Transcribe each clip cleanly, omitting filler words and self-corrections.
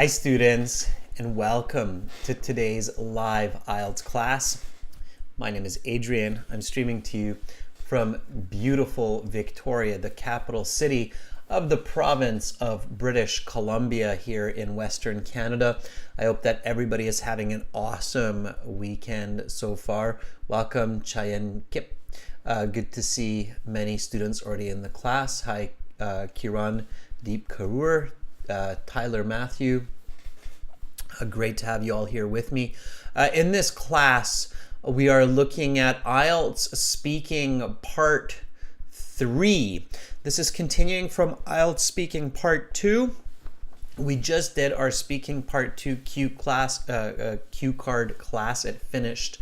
Hi students, and welcome to today's live IELTS class. My name is Adrian. I'm streaming to you from beautiful Victoria, the capital city of the province of British Columbia here in Western Canada. I hope that everybody is having an awesome weekend so far. Welcome, Chayan Kip. Good to see many students already in the class. Hi, Kiran Deep Karur. Tyler Matthew, great to have you all here with me. In this class, we are looking at IELTS Speaking Part 3. This is continuing from IELTS Speaking Part 2. We just did our Speaking Part 2 cue card class. It finished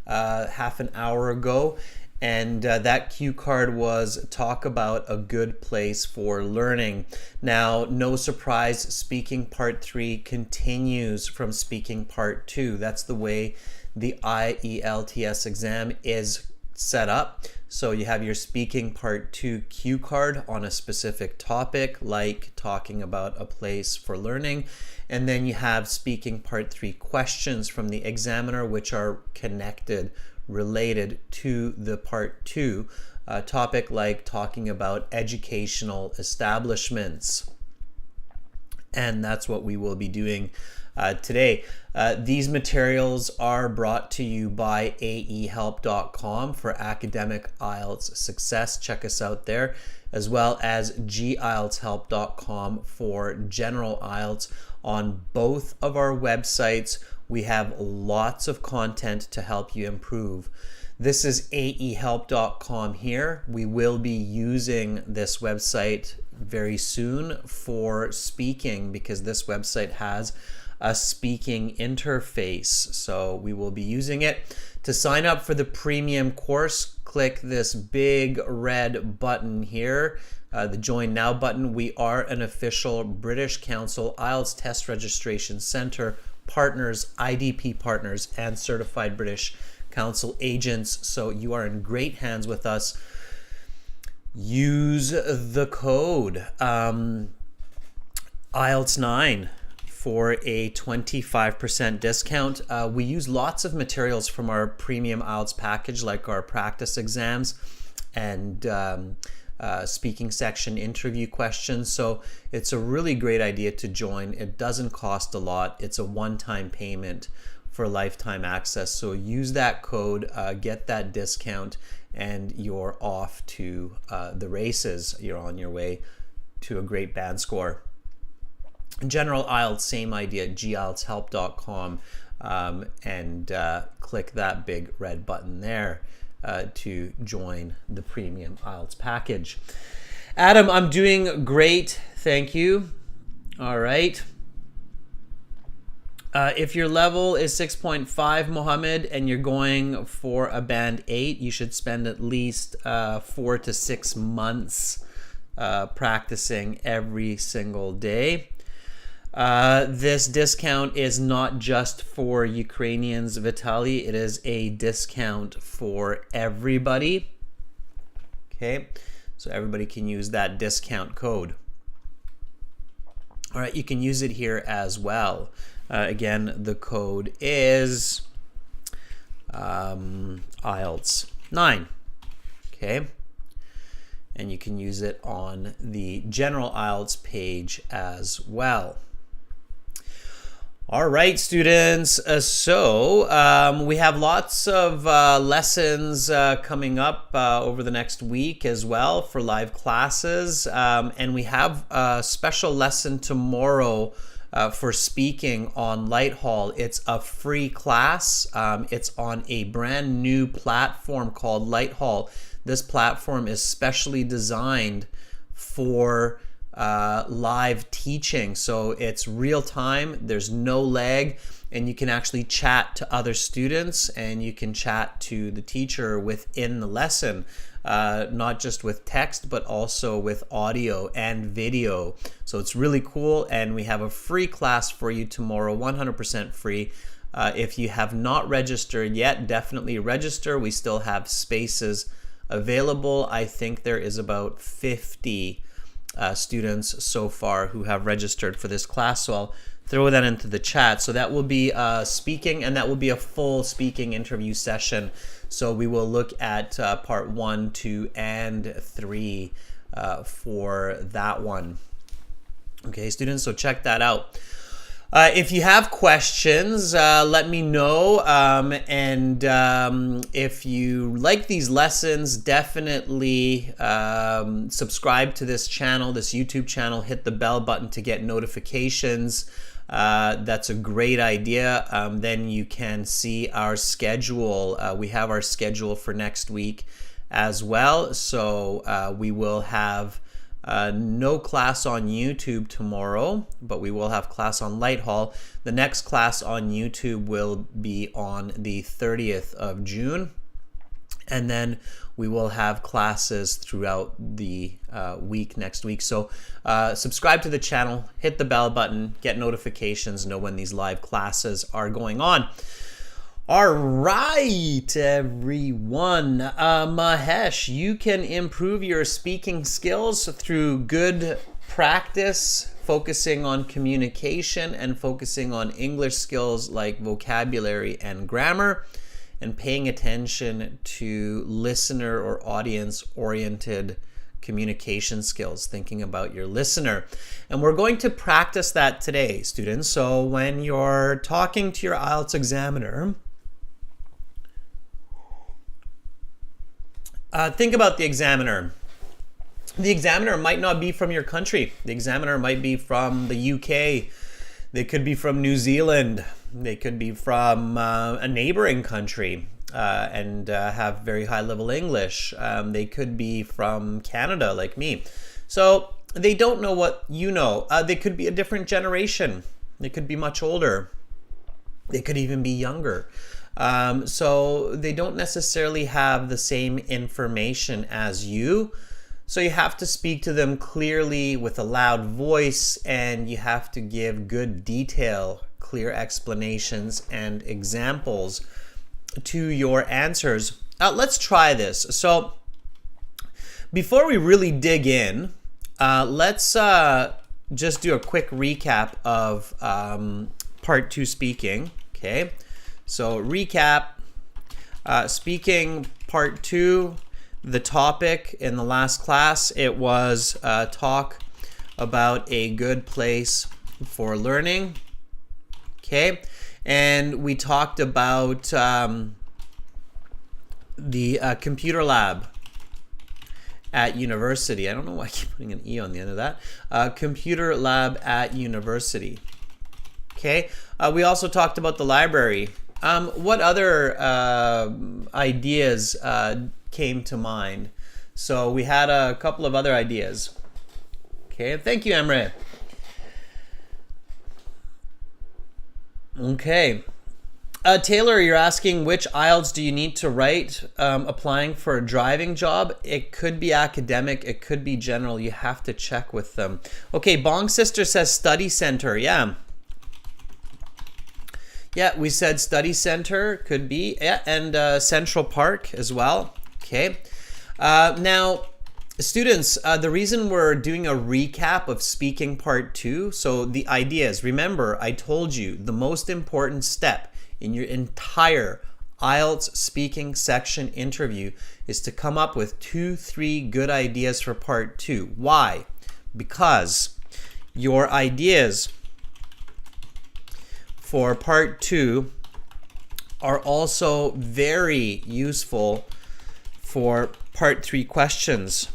half an hour ago. And that cue card was talk about a good place for learning. Now, no surprise, Speaking Part 3 continues from Speaking Part 2. That's the way the IELTS exam is set up. So you have your Speaking Part 2 cue card on a specific topic, like talking about a place for learning. And then you have Speaking Part 3 questions from the examiner, which are connected, related to the Part 2 topic, like talking about educational establishments. And that's what we will be doing today. These materials are brought to you by aehelp.com for academic IELTS success. Check us out there, as well as gieltshelp.com for general IELTS. On both of our websites, we have lots of content to help you improve. This is aehelp.com here. We will be using this website very soon for speaking, because this website has a speaking interface. So we will be using it. To sign up for the premium course, click this big red button here, the Join Now button. We are an official British Council IELTS Test Registration Center partners, IDP partners, and certified British Council agents. So you are in great hands with us. Use the code IELTS 9 for a 25% discount. We use lots of materials from our premium IELTS package, like our practice exams and speaking section interview questions. So it's a really great idea to join. It doesn't cost a lot. It's a one-time payment for lifetime access. So use that code, get that discount, and you're off to the races. You're on your way to a great band score. General IELTS, same idea, gieltshelp.com, and click that big red button there to join the premium IELTS package. Adam, I'm doing great, thank you. All right. If your level is 6.5, Mohammed, and you're going for a band 8, you should spend at least 4 to 6 months practicing every single day. This discount is not just for Ukrainians, Vitaly. It is a discount for everybody. Okay, so everybody can use that discount code. All right, you can use it here as well. Again, the code is IELTS 9. Okay, and you can use it on the general IELTS page as well. All right, students, so we have lots of lessons coming up over the next week as well for live classes, and we have a special lesson tomorrow for speaking on Lighthall. It's a free class. It's on a brand new platform called Lighthall. This platform is specially designed for live teaching, so it's real time, there's no lag, and you can actually chat to other students, and you can chat to the teacher within the lesson, not just with text but also with audio and video. So it's really cool, and we have a free class for you tomorrow, 100% free. If you have not registered yet, definitely register. We still have spaces available. I think there is about 50 students so far who have registered for this class, so I'll throw that into the chat. So that will be speaking, and that will be a full speaking interview session. So we will look at part 1, 2, and 3 for that one. Okay, students, so check that out. If you have questions, let me know. If you like these lessons, definitely subscribe to this channel, this YouTube channel. Hit the bell button to get notifications. That's a great idea. Then you can see our schedule. We have our schedule for next week as well. So we will have no class on YouTube tomorrow, but we will have class on Lighthall. The next class on YouTube will be on the 30th of June. And then we will have classes throughout the week next week. So subscribe to the channel, hit the bell button, get notifications, know when these live classes are going on. All right, everyone. Mahesh, you can improve your speaking skills through good practice, focusing on communication and focusing on English skills like vocabulary and grammar, and paying attention to listener or audience-oriented communication skills, thinking about your listener. And we're going to practice that today, students. So when you're talking to your IELTS examiner, think about the examiner. The examiner might not be from your country. The examiner might be from the UK. They could be from New Zealand. They could be from a neighboring country and have very high level English. They could be from Canada like me. So they don't know what you know. They could be a different generation. They could be much older. They could even be younger. So they don't necessarily have the same information as you. So you have to speak to them clearly with a loud voice, and you have to give good detail, clear explanations and examples to your answers. Let's try this. So before we really dig in, let's just do a quick recap of part 2 speaking. Okay. So recap, speaking part 2, the topic in the last class, it was talk about a good place for learning. Okay, and we talked about the computer lab at university. I don't know why I keep putting an E on the end of that. Computer lab at university. Okay, we also talked about the library. What other ideas came to mind? So we had a couple of other ideas. Okay, thank you, Emre. Okay. Taylor, you're asking which IELTS do you need to write applying for a driving job? It could be academic, it could be general. You have to check with them. Okay, Bong Sister says study center. Yeah. Yeah, we said study center could be, yeah, and Central Park as well. Okay. Now, students, the reason we're doing a recap of speaking part 2, so the ideas, remember, I told you the most important step in your entire IELTS speaking section interview is to come up with 2-3 good ideas for part 2. Why? Because your ideas for part 2 are also very useful for part 3 questions.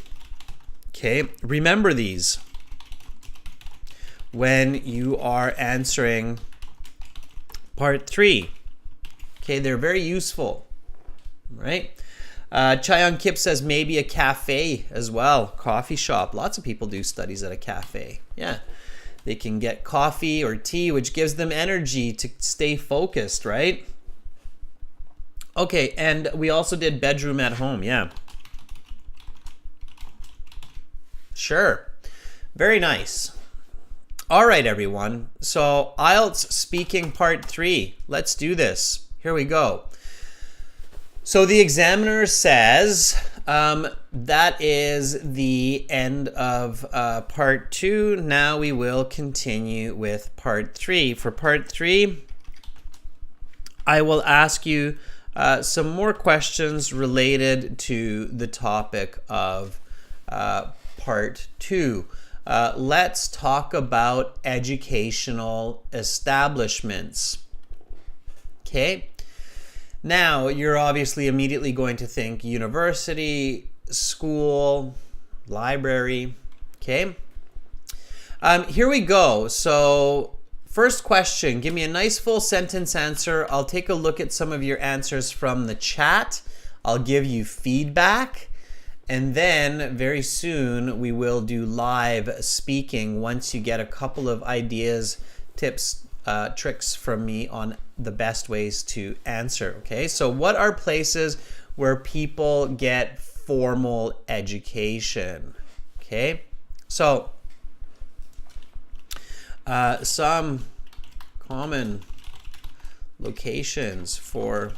Okay, remember these when you are answering part 3. Okay, they're very useful, right? Chayon Kip says maybe a cafe as well, coffee shop. Lots of people do studies at a cafe. Yeah. They can get coffee or tea, which gives them energy to stay focused, right? Okay, and we also did bedroom at home, yeah. Sure. Very nice. All right, everyone. So IELTS speaking part 3. Let's do this. Here we go. So the examiner says, that is the end of part 2. Now we will continue with part 3. For part 3, I will ask you some more questions related to the topic of part 2. Let's talk about educational establishments. Okay. Now, you're obviously immediately going to think university, school, library. Okay. Here we go. So, first question, give me a nice full sentence answer. I'll take a look at some of your answers from the chat. I'll give you feedback. And then very soon we will do live speaking once you get a couple of ideas, tips, tricks from me on the best ways to answer. Okay, so what are places where people get formal education? Okay, so some common locations for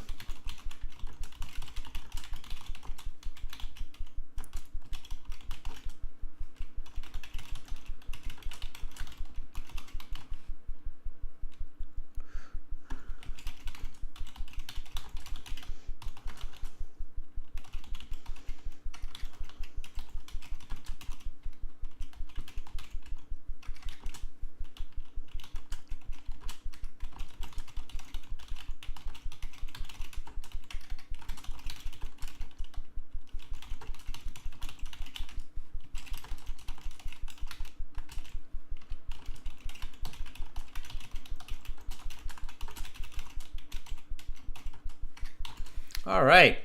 all right.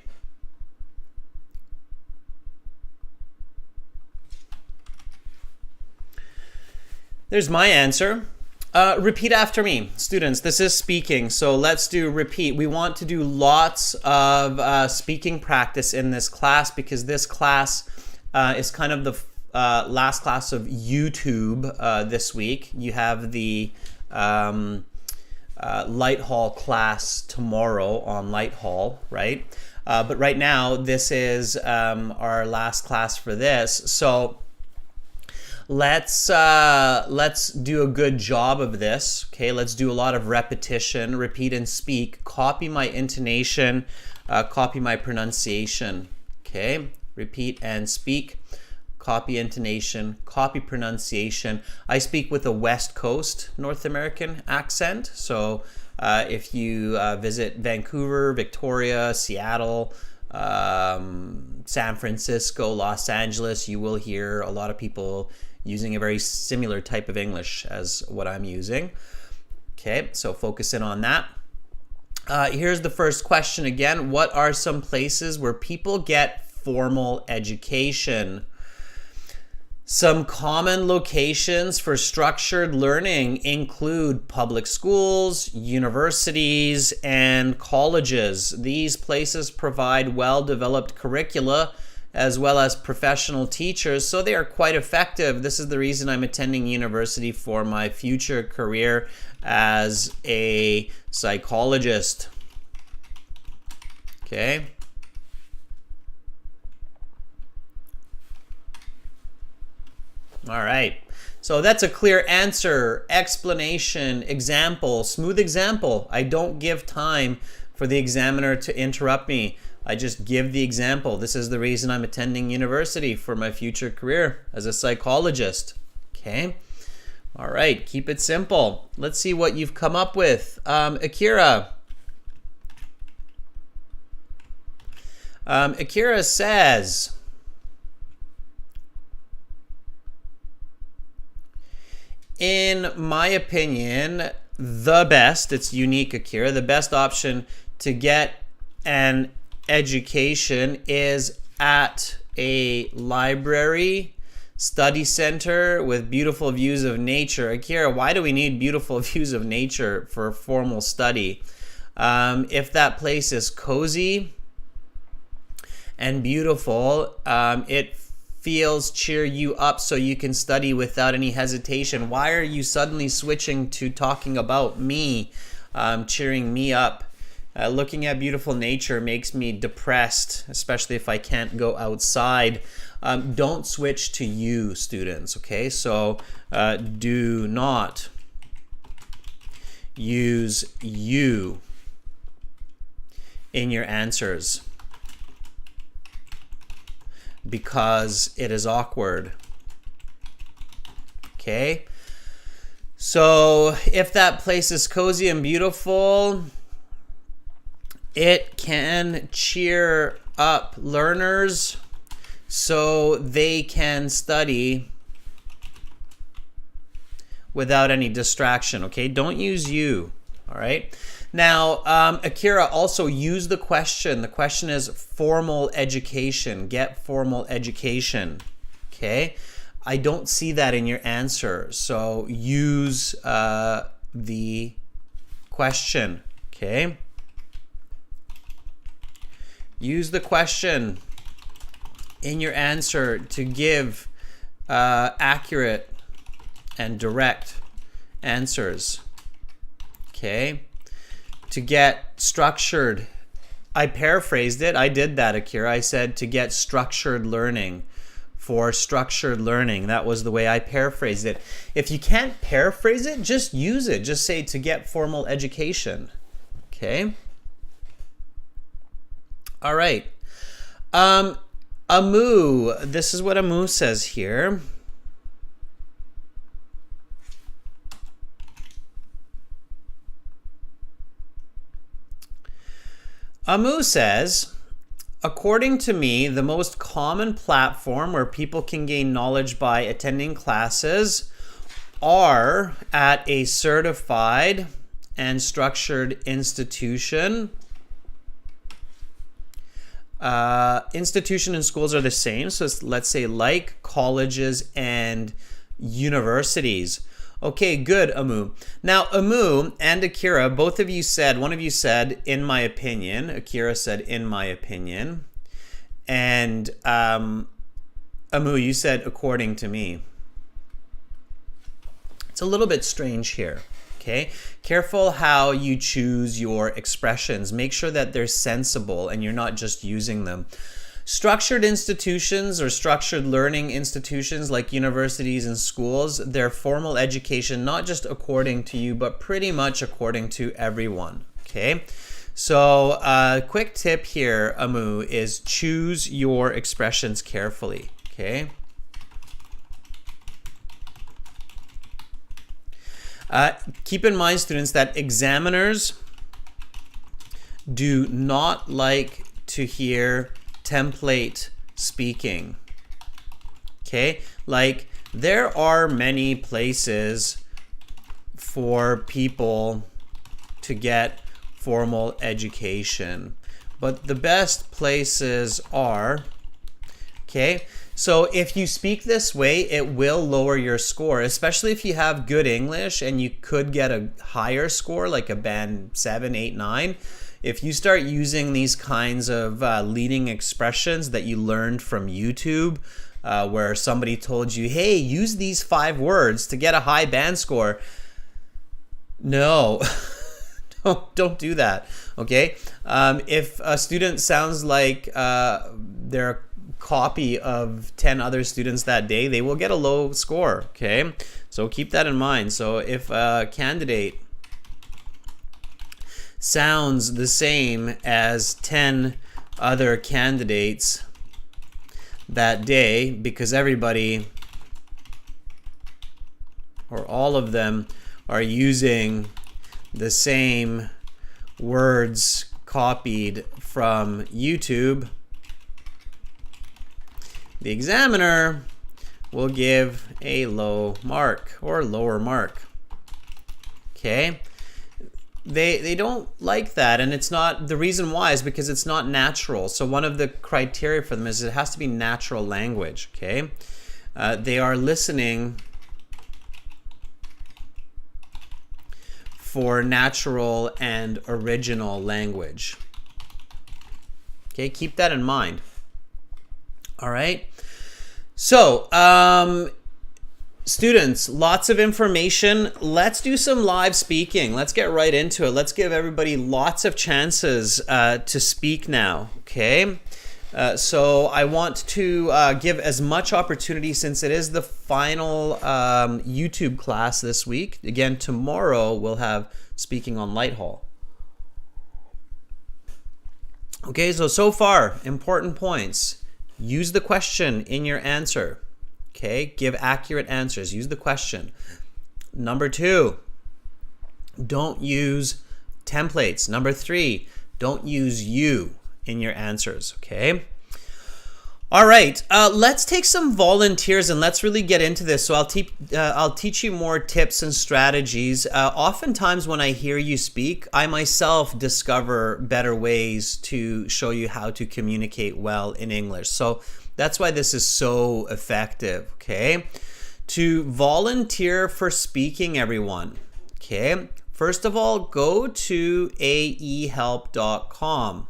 There's my answer. Repeat after me. Students, this is speaking, so let's do repeat. We want to do lots of speaking practice in this class because this class is kind of the last class of YouTube this week. You have the Light Hall class tomorrow on Light Hall, right? But right now, this is our last class for this. So let's do a good job of this. Okay, let's do a lot of repetition, repeat and speak. Copy my intonation, copy my pronunciation. Okay, repeat and speak. Copy intonation, copy pronunciation. I speak with a West Coast North American accent. So if you visit Vancouver, Victoria, Seattle, San Francisco, Los Angeles, you will hear a lot of people using a very similar type of English as what I'm using. Okay, so focus in on that. Here's the first question again. What are some places where people get formal education? Some common locations for structured learning include public schools, universities, and colleges. These places provide well-developed curricula as well as professional teachers, so they are quite effective. This is the reason I'm attending university for my future career as a psychologist. Okay. All right, so that's a clear answer, explanation, example, smooth example. I don't give time for the examiner to interrupt me. I just give the example. This is the reason I'm attending university for my future career as a psychologist. Okay, all right, keep it simple. Let's see what you've come up with. Akira. Akira says, in my opinion, the best, it's unique, Akira, the best option to get an education is at a library, study center with beautiful views of nature. Akira, why do we need beautiful views of nature for formal study? If that place is cozy and beautiful, it cheer you up so you can study without any hesitation. Why are you suddenly switching to talking about me, cheering me up? Looking at beautiful nature makes me depressed, especially if I can't go outside. Don't switch to you, students, okay? So do not use you in your answers because it is awkward, okay? So if that place is cozy and beautiful, it can cheer up learners so they can study without any distraction, okay? Don't use you, all right? Now, Akira, also use the question. The question is formal education. Get formal education, okay? I don't see that in your answer, so use the question, okay? Use the question in your answer to give accurate and direct answers, okay? To get structured. I paraphrased it. I did that, Akira. I said to get structured learning. For structured learning. That was the way I paraphrased it. If you can't paraphrase it, just use it. Just say to get formal education. Okay? All right. Amu. This is what Amu says here. Amu says, according to me, the most common platform where people can gain knowledge by attending classes are at a certified and structured institution. Institution and schools are the same, so let's say like colleges and universities. Okay, good, Amu. Now, Amu and Akira, both of you said, one of you said, in my opinion. Akira said, in my opinion. And Amu, you said, according to me. It's a little bit strange here, okay? Careful how you choose your expressions. Make sure that they're sensible and you're not just using them. Structured institutions or structured learning institutions like universities and schools, they're formal education, not just according to you, but pretty much according to everyone, okay? So quick tip here, Amu, is choose your expressions carefully, okay? Keep in mind, students, that examiners do not like to hear template speaking, okay? Like, there are many places for people to get formal education, but the best places are, okay? So if you speak this way, it will lower your score, especially if you have good English and you could get a higher score, like a band 7, 8, 9. If you start using these kinds of leading expressions that you learned from YouTube, where somebody told you, hey, use these 5 words to get a high band score. No, don't do that, okay? If a student sounds like they're a copy of 10 other students that day, they will get a low score, okay? So keep that in mind. So if a candidate sounds the same as 10 other candidates that day, because everybody or all of them are using the same words copied from YouTube, the examiner will give a low mark or lower mark, okay? They don't like that, and it's not, the reason why is because it's not natural. So one of the criteria for them is it has to be natural language, okay? They are listening for natural and original language. Okay, keep that in mind. All right. So, Students, lots of information. Let's do some live speaking. Let's get right into it. Let's give everybody lots of chances to speak now, okay? So I want to give as much opportunity since it is the final YouTube class this week. Again, tomorrow we'll have speaking on Lighthall. Okay, so far, important points. Use the question in your answer. Okay, give accurate answers. Use the question. Number 2, don't use templates. Number 3, don't use you in your answers. Okay. All right, let's take some volunteers and let's really get into this. So I'll teach you more tips and strategies. Oftentimes when I hear you speak, I myself discover better ways to show you how to communicate well in English. So that's why this is so effective, okay? To volunteer for speaking, everyone, okay? First of all, go to aehelp.com,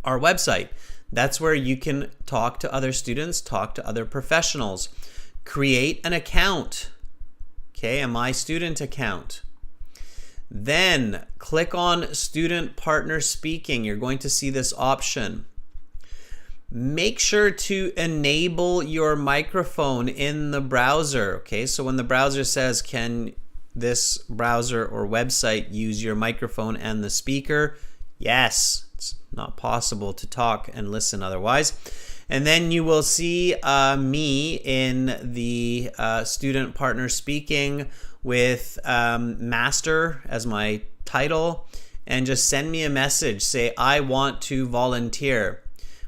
our website. That's where you can talk to other students, talk to other professionals. Create an account, okay? A My Student account. Then click on Student Partner Speaking. You're going to see this option. Make sure to enable your microphone in the browser, okay? So when the browser says, can this browser or website use your microphone and the speaker? Yes, it's not possible to talk and listen otherwise. And then you will see me in the Student Partner Speaking with Master as my title, and just send me a message. Say, I want to volunteer.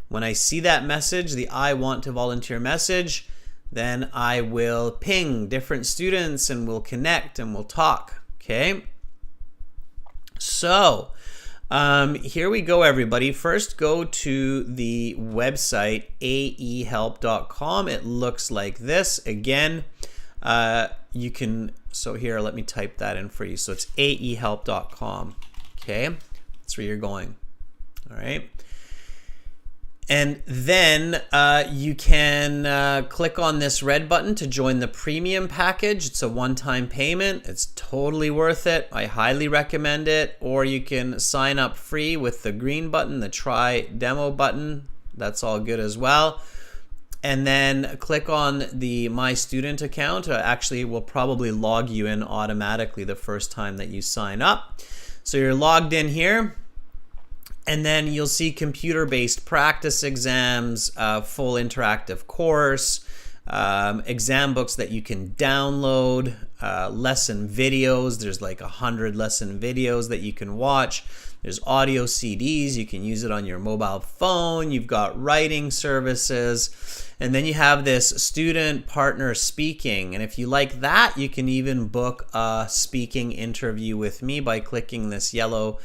When I see that message, the I want to volunteer message, then I will ping different students and we'll connect and we'll talk, okay? So here we go, everybody. First, go to the website, aehelp.com. It looks like this. Again, you can, so here, let me type that in for you. So it's aehelp.com, okay? That's where you're going, all right? And then you can click on this red button to join the premium package. It's a one-time payment. It's totally worth it. I highly recommend it. Or you can sign up free with the green button, the try demo button. That's all good as well. And then click on the My Student account. Actually, it will probably log you in automatically the first time that you sign up. So you're logged in here. And then you'll see computer-based practice exams, full interactive course, exam books that you can download, lesson videos. There's like 100 lesson videos that you can watch. There's audio CDs. You can use it on your mobile phone. You've got writing services. And then you have this Student Partner Speaking. And if you like that, you can even book a speaking interview with me by clicking this yellow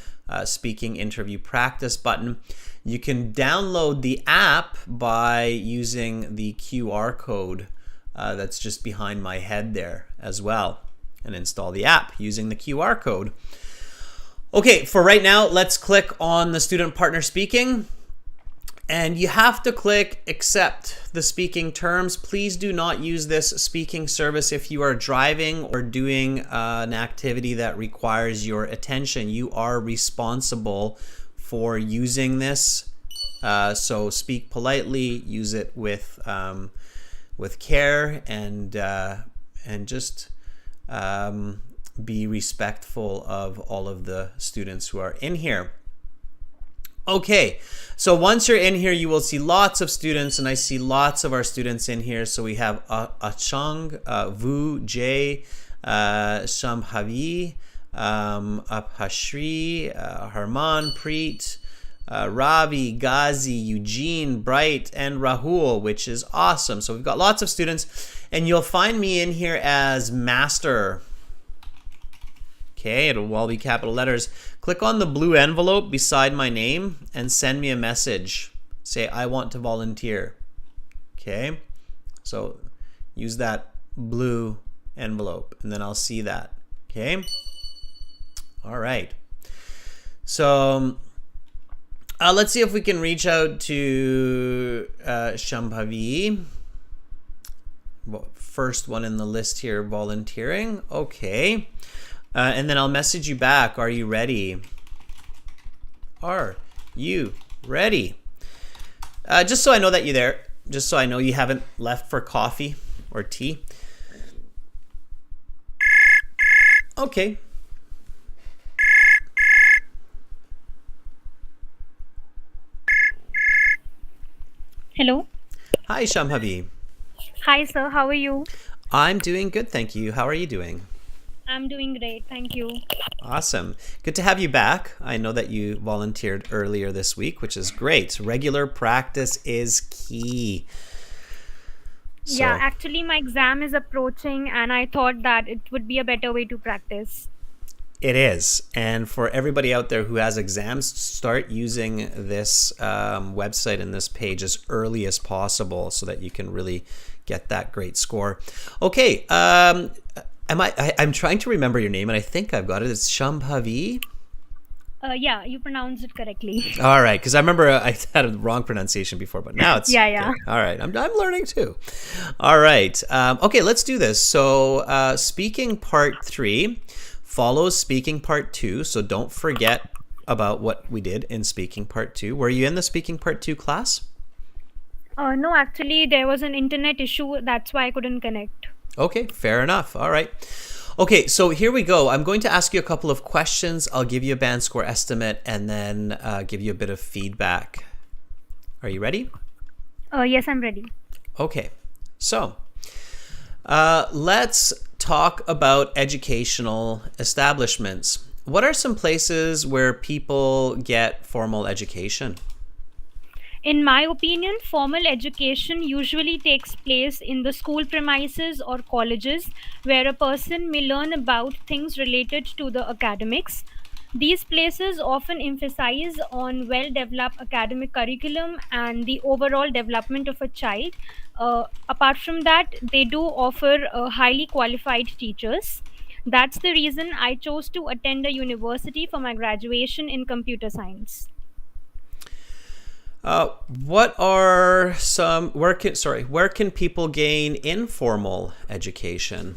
speaking interview practice button. You can download the app by using the QR code that's just behind my head there as well, and install the app using the QR code. Okay, for right now, let's click on the Student Partner Speaking. And you have to click accept the speaking terms. Please do not use this speaking service if you are driving or doing an activity that requires your attention. You are responsible for using this. So speak politely, use it with care, and just be respectful of all of the students who are in here. Okay, so once you're in here, you will see lots of students, and I see lots of our students in here. So we have Achang, Vu, Jay, Shambhavi, Abhashri, Harman, Preet, Ravi, Ghazi, Eugene, Bright, and Rahul, which is awesome. So we've got lots of students, and you'll find me in here as Master. Okay, it'll all be capital letters. Click on the blue envelope beside my name and send me a message. Say, I want to volunteer. Okay, so use that blue envelope and then I'll see that. Okay, all right. So let's see if we can reach out to Shambhavi. Well, first one in the list here, volunteering. Okay. And then I'll message you back. Are you ready? Are you ready? Just so I know that you're there. Just so I know you haven't left for coffee or tea. Okay. Hello. Hi, Shambhavi. Hi, sir. How are you? I'm doing good, thank you. How are you doing? I'm doing great. Thank you. Awesome. Good to have you back. I know that you volunteered earlier this week, which is great. Regular practice is key. Yeah, So actually, my exam is approaching, and I thought that it would be a better way to practice. it is. And for everybody out there who has exams, start using this website and this page as early as possible so that you can really get that great score. Okay. I'm trying to remember your name, and I think I've got it. It's Shambhavi. Yeah, you pronounced it correctly. All right, because I remember I had a wrong pronunciation before, but now it's Yeah, good. yeah. All right, I'm learning too. All right, okay, let's do this. So, speaking part 3 follows speaking part 2. So don't forget about what we did in speaking part 2. Were you in the speaking part 2 class? No, actually, there was an internet issue. That's why I couldn't connect. Okay, fair enough. All right. Okay, so here we go. I'm going to ask you a couple of questions. I'll give you a band score estimate and then give you a bit of feedback. Are you ready? Yes, I'm ready. Okay, so let's talk about educational establishments. What are some places where people get formal education? In my opinion, formal education usually takes place in the school premises or colleges where a person may learn about things related to the academics. These places often emphasize on well developed academic curriculum and the overall development of a child. Apart from that, they do offer highly qualified teachers. That's the reason I chose to attend a university for my graduation in computer science. What are some where can people gain informal education?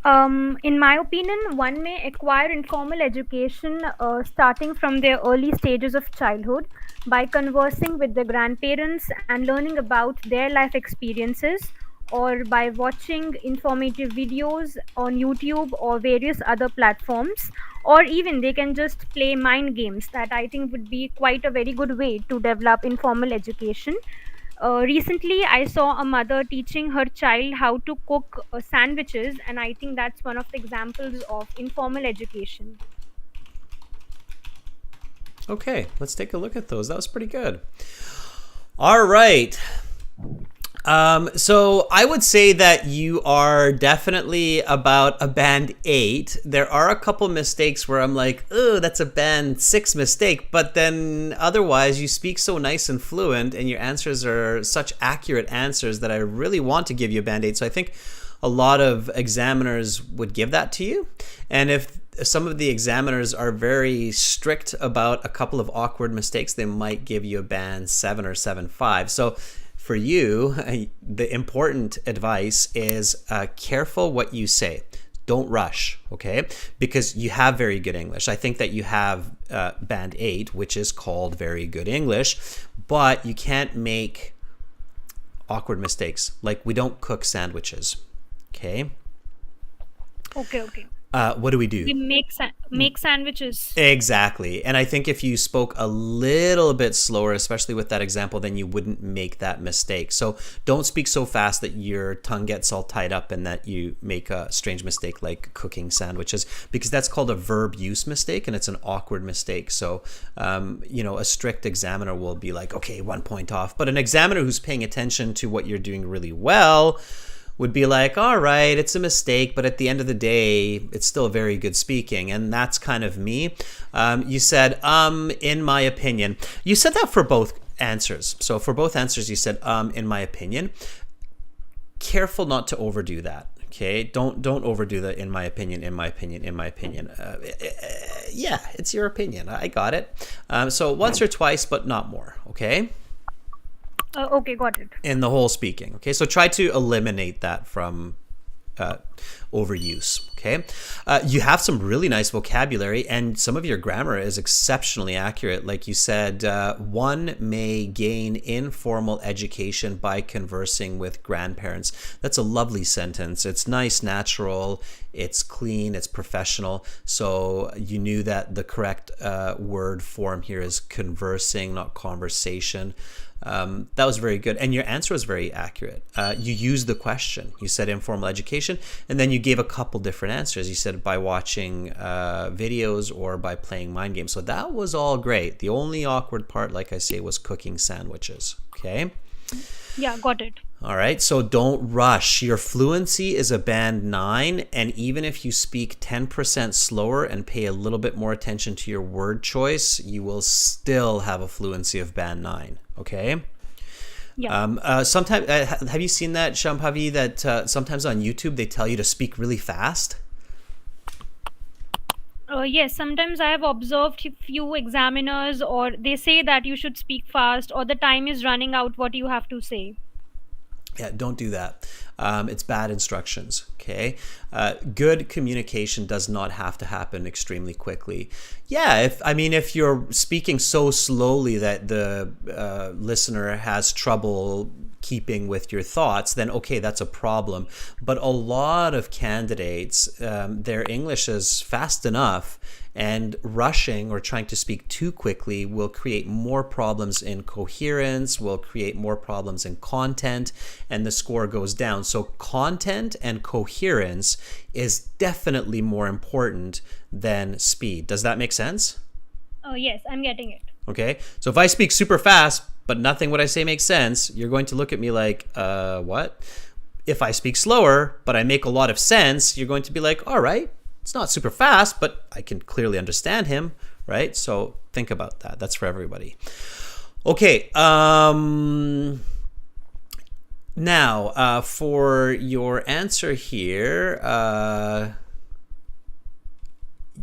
In my opinion, one may acquire informal education starting from their early stages of childhood by conversing with their grandparents and learning about their life experiences, or by watching informative videos on YouTube or various other platforms, or even they can just play mind games. That I think would be quite a very good way to develop informal education. Recently, I saw a mother teaching her child how to cook sandwiches, and I think that's one of the examples of informal education. Okay, let's take a look at those. That was pretty good. All right. So I would say that you are definitely about a band 8. There are a couple mistakes where I'm like, oh, that's a band 6 mistake. But then otherwise, you speak so nice and fluent, and your answers are such accurate answers that I really want to give you a band 8. So I think a lot of examiners would give that to you. And if some of the examiners are very strict about a couple of awkward mistakes, they might give you a band 7 or 7.5. So for you, the important advice is careful what you say. Don't rush, okay? Because you have very good English. I think that you have band 8, which is called very good English, but you can't make awkward mistakes. Like, we don't cook sandwiches, okay? Okay, okay. What do we do? We make sandwiches. Exactly. And I think if you spoke a little bit slower, especially with that example, then you wouldn't make that mistake. So don't speak so fast that your tongue gets all tied up and that you make a strange mistake like cooking sandwiches, because that's called a verb use mistake and it's an awkward mistake. So, a strict examiner will be like, okay, 1 point off. But an examiner who's paying attention to what you're doing really well would be like, all right, it's a mistake, but at the end of the day, it's still very good speaking. And that's kind of me. You said, in my opinion. You said that for both answers. So for both answers, you said, in my opinion. Careful not to overdo that. Okay, don't overdo the in my opinion. Yeah, it's your opinion. I got it. So once or twice, but not more. Okay. Okay, got it. in the whole speaking. Okay, so try to eliminate that from uh, overuse. Okay, you have some really nice vocabulary, and some of your grammar is exceptionally accurate. Like you said, one may gain informal education by conversing with grandparents. That's a lovely sentence. It's nice, natural, it's clean, it's professional. So you knew that the correct word form here is conversing, not conversation. That was very good. And your answer was very accurate. You used the question. You said informal education, and then you gave a couple different answers. You said by watching videos or by playing mind games. So that was all great. The only awkward part, like I say, was cooking sandwiches. Okay? Yeah, got it. All right, so don't rush. Your fluency is a band 9, and even if you speak 10% slower and pay a little bit more attention to your word choice, you will still have a fluency of band 9, okay? Yeah. Sometimes, have you seen that, Shambhavi, that sometimes on YouTube they tell you to speak really fast? Yes, sometimes I have observed few examiners, or they say that you should speak fast, or the time is running out, what you have to say. Yeah, don't do that. It's bad instructions, okay? Good communication does not have to happen extremely quickly. Yeah, if you're speaking so slowly that the listener has trouble keeping with your thoughts, then okay, that's a problem. But a lot of candidates, their English is fast enough, and rushing or trying to speak too quickly will create more problems in coherence, will create more problems in content, and the score goes down. So content and coherence is definitely more important than speed. Does that make sense? Oh, yes, I'm getting it. Okay, so if I speak super fast, but nothing what I say makes sense, you're going to look at me like, what? If I speak slower, but I make a lot of sense, you're going to be like, all right, it's not super fast, but I can clearly understand him, right? So think about that. That's for everybody. Okay, now for your answer here,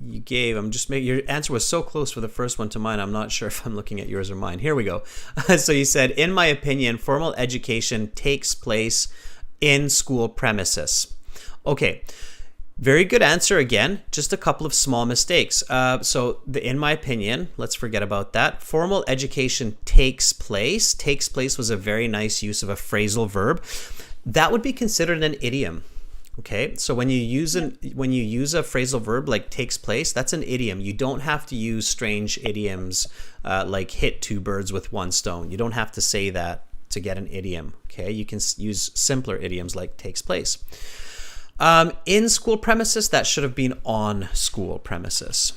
you gave, your answer was so close for the first one to mine, I'm not sure if I'm looking at yours or mine. Here we go. So you said, in my opinion, formal education takes place in school premises. Okay, very good answer again, just a couple of small mistakes. In my opinion, let's forget about that. Formal education takes place. Takes place was a very nice use of a phrasal verb. That would be considered an idiom. Okay, so when you use a phrasal verb like takes place, that's an idiom. You don't have to use strange idioms like hit two birds with one stone. You don't have to say that to get an idiom. Okay, you can use simpler idioms like takes place. In school premises, that should have been on school premises.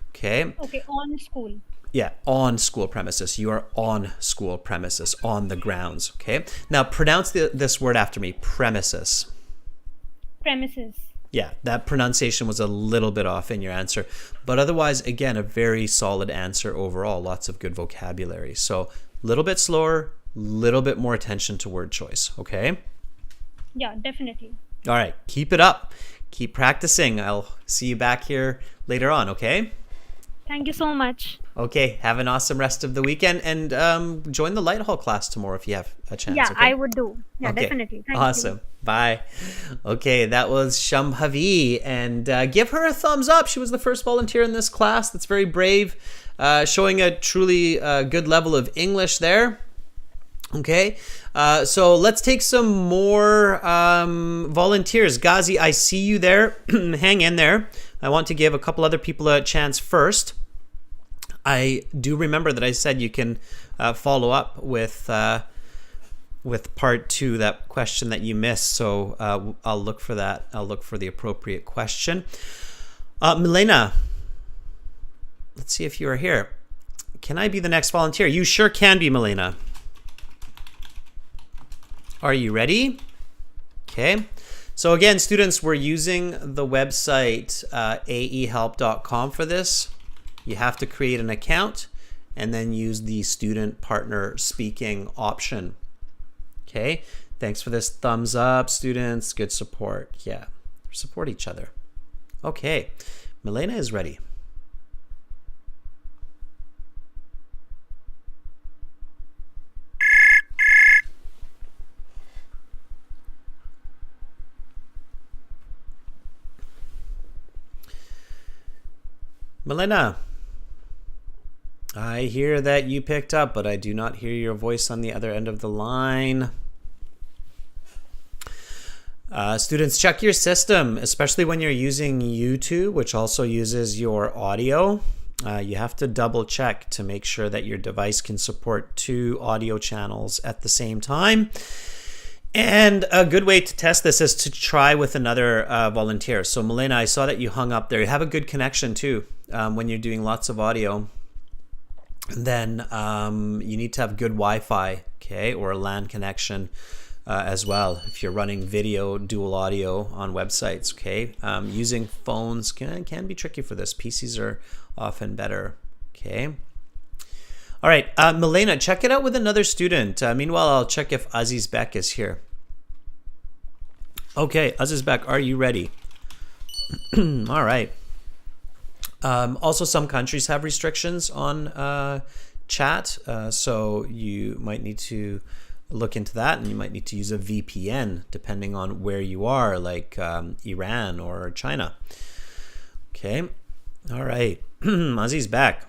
Okay. Okay, on school. Yeah, on school premises. You are on school premises, on the grounds. Okay. Now pronounce this word after me. Premises. Premises. Yeah, that pronunciation was a little bit off in your answer, but otherwise, again, a very solid answer overall. Lots of good vocabulary. So a little bit slower, little bit more attention to word choice. Okay. Yeah, definitely. All right, keep it up. Keep practicing. I'll see you back here later on, okay? Thank you so much. Okay, have an awesome rest of the weekend, and join the Light Hall class tomorrow if you have a chance. Yeah, okay? I would do. Yeah, okay. Definitely. Thank awesome. you. Bye. Okay, that was Shambhavi, and give her a thumbs up. She was the first volunteer in this class. That's very brave, showing a truly good level of English there. Okay, so let's take some more volunteers. Ghazi, I see you there. Hang in there. I want to give a couple other people a chance first. I do remember that I said you can follow up with part 2, that question that you missed. So I'll look for that. I'll look for the appropriate question. Milena, let's see if you are here. Can I be the next volunteer? You sure can be, Milena. Are you ready? Okay. So again, students, we're using the website aehelp.com for this. You have to create an account and then use the student partner speaking option. Okay. Thanks for this thumbs up, students. Good support. Yeah. Support each other. Okay. Milena is ready. Milena, I hear that you picked up, but I do not hear your voice on the other end of the line. Students, check your system, especially when you're using YouTube, which also uses your audio. You have to double check to make sure that your device can support 2 audio channels at the same time. And a good way to test this is to try with another volunteer. So Milena, I saw that you hung up there. You have a good connection too when you're doing lots of audio. Then you need to have good Wi-Fi, okay, or a LAN connection as well if you're running video dual audio on websites, okay. Using phones can be tricky for this. PCs are often better, okay. All right, Milena, check it out with another student. Meanwhile, I'll check if Aziz Bek is here. Okay, Aziz Bek, are you ready? All right. Also, some countries have restrictions on chat, so you might need to look into that, and you might need to use a VPN depending on where you are, like Iran or China. Okay, all right. Aziz Bek.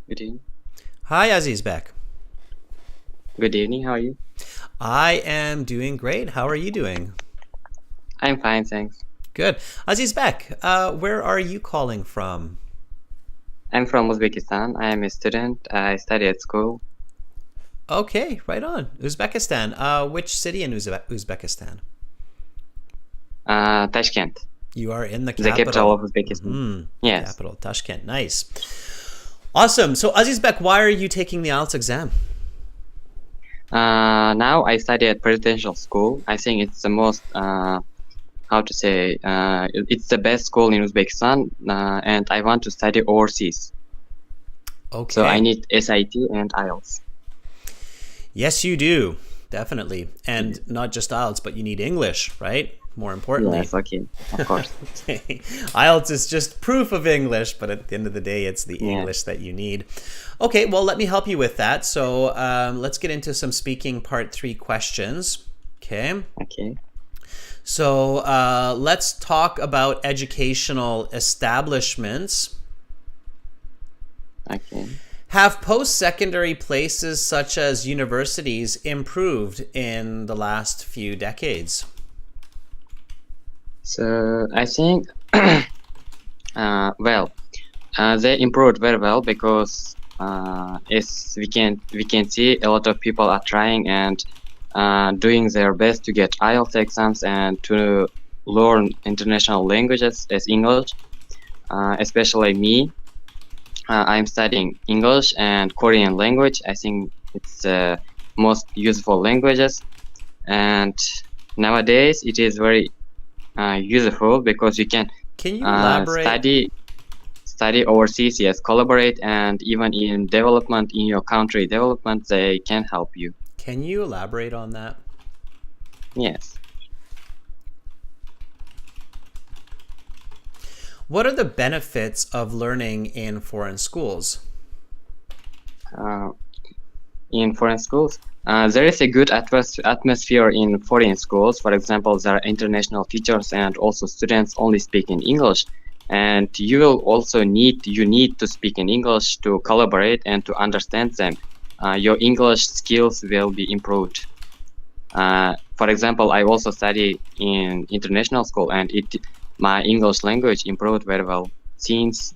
Good evening. Hi, Aziz Bek. Good evening. How are you? I am doing great. How are you doing? I'm fine, thanks. Good. Aziz Bek, where are you calling from? I'm from Uzbekistan. I am a student. I study at school. Okay, right on. Uzbekistan. Which city in Uzbekistan? Tashkent, You are in the the capital capital. of Uzbekistan. Yes. Capital, Tashkent. Nice. Awesome. So, Aziz Bek, why are you taking the IELTS exam? Now I study at presidential school. I think it's the most, it's the best school in Uzbekistan, and I want to study overseas. Okay. So I need SIT and IELTS. Yes, you do. Definitely. And not just IELTS, but you need English, right? More importantly. Yes, okay, of course. Okay. IELTS is just proof of English, but at the end of the day, it's the Yeah. English that you need. Okay, well, let me help you with that. So let's get into some speaking part 3 questions. Okay. Okay. So let's talk about educational establishments. Okay. Have post-secondary places such as universities improved in the last few decades? So I think, they improved very well because as we can see, a lot of people are trying and doing their best to get IELTS exams and to learn international languages as English. Especially me, I'm studying English and Korean language. I think it's the most useful languages, and nowadays it is very useful because you can you elaborate? study overseas, yes, collaborate, and even in development, in your country development, they can help you. Can you elaborate on that? Yes. What are the benefits of learning in foreign schools? In foreign schools, there is a good atmosphere in foreign schools. For example, there are international teachers and also students only speak in English. And you will also need to speak in English to collaborate and to understand them. Your English skills will be improved. For example, I also study in international school, and my English language improved very well since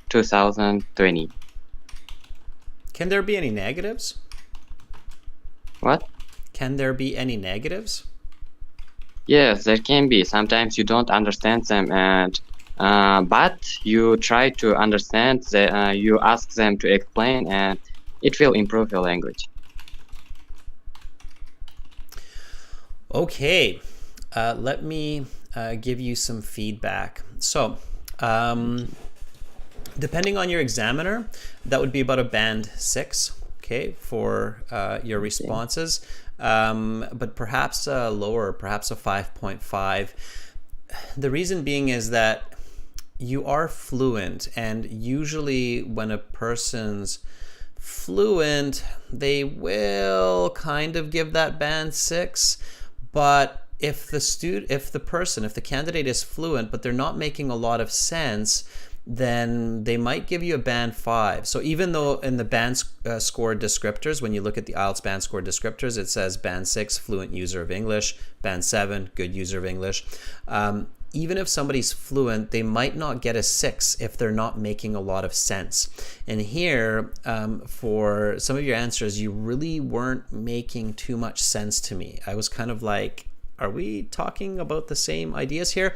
2020. Can there be any negatives? What? Can there be any negatives? Yes, there can be. Sometimes you don't understand them, and but you try to understand. You ask them to explain, and it will improve your language. Okay, let me give you some feedback. So, depending on your examiner, that would be about a band 6, okay, for your responses, but perhaps lower, perhaps a 5.5. The reason being is that you are fluent, and usually when a person's fluent, they will kind of give that band 6, but if the candidate is fluent but they're not making a lot of sense, then they might give you a band 5. So even though in the band score descriptors, when you look at the IELTS band score descriptors, it says band 6, fluent user of English, band 7, good user of English. Even if somebody's fluent, they might not get a 6 if they're not making a lot of sense. And here, for some of your answers, you really weren't making too much sense to me. I was kind of like, are we talking about the same ideas here?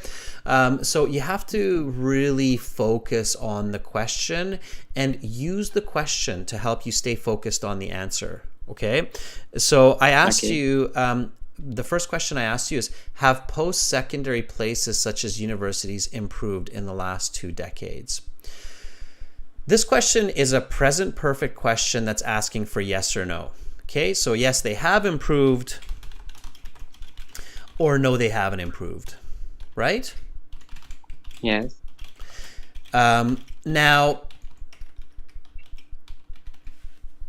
So you have to really focus on the question and use the question to help you stay focused on the answer. Okay? So I asked you, the first question I asked you is, have post-secondary places such as universities improved in the last 2 decades? This question is a present perfect question that's asking for yes or no. Okay, so yes, they have improved, or no, they haven't improved, right? Yes. Now,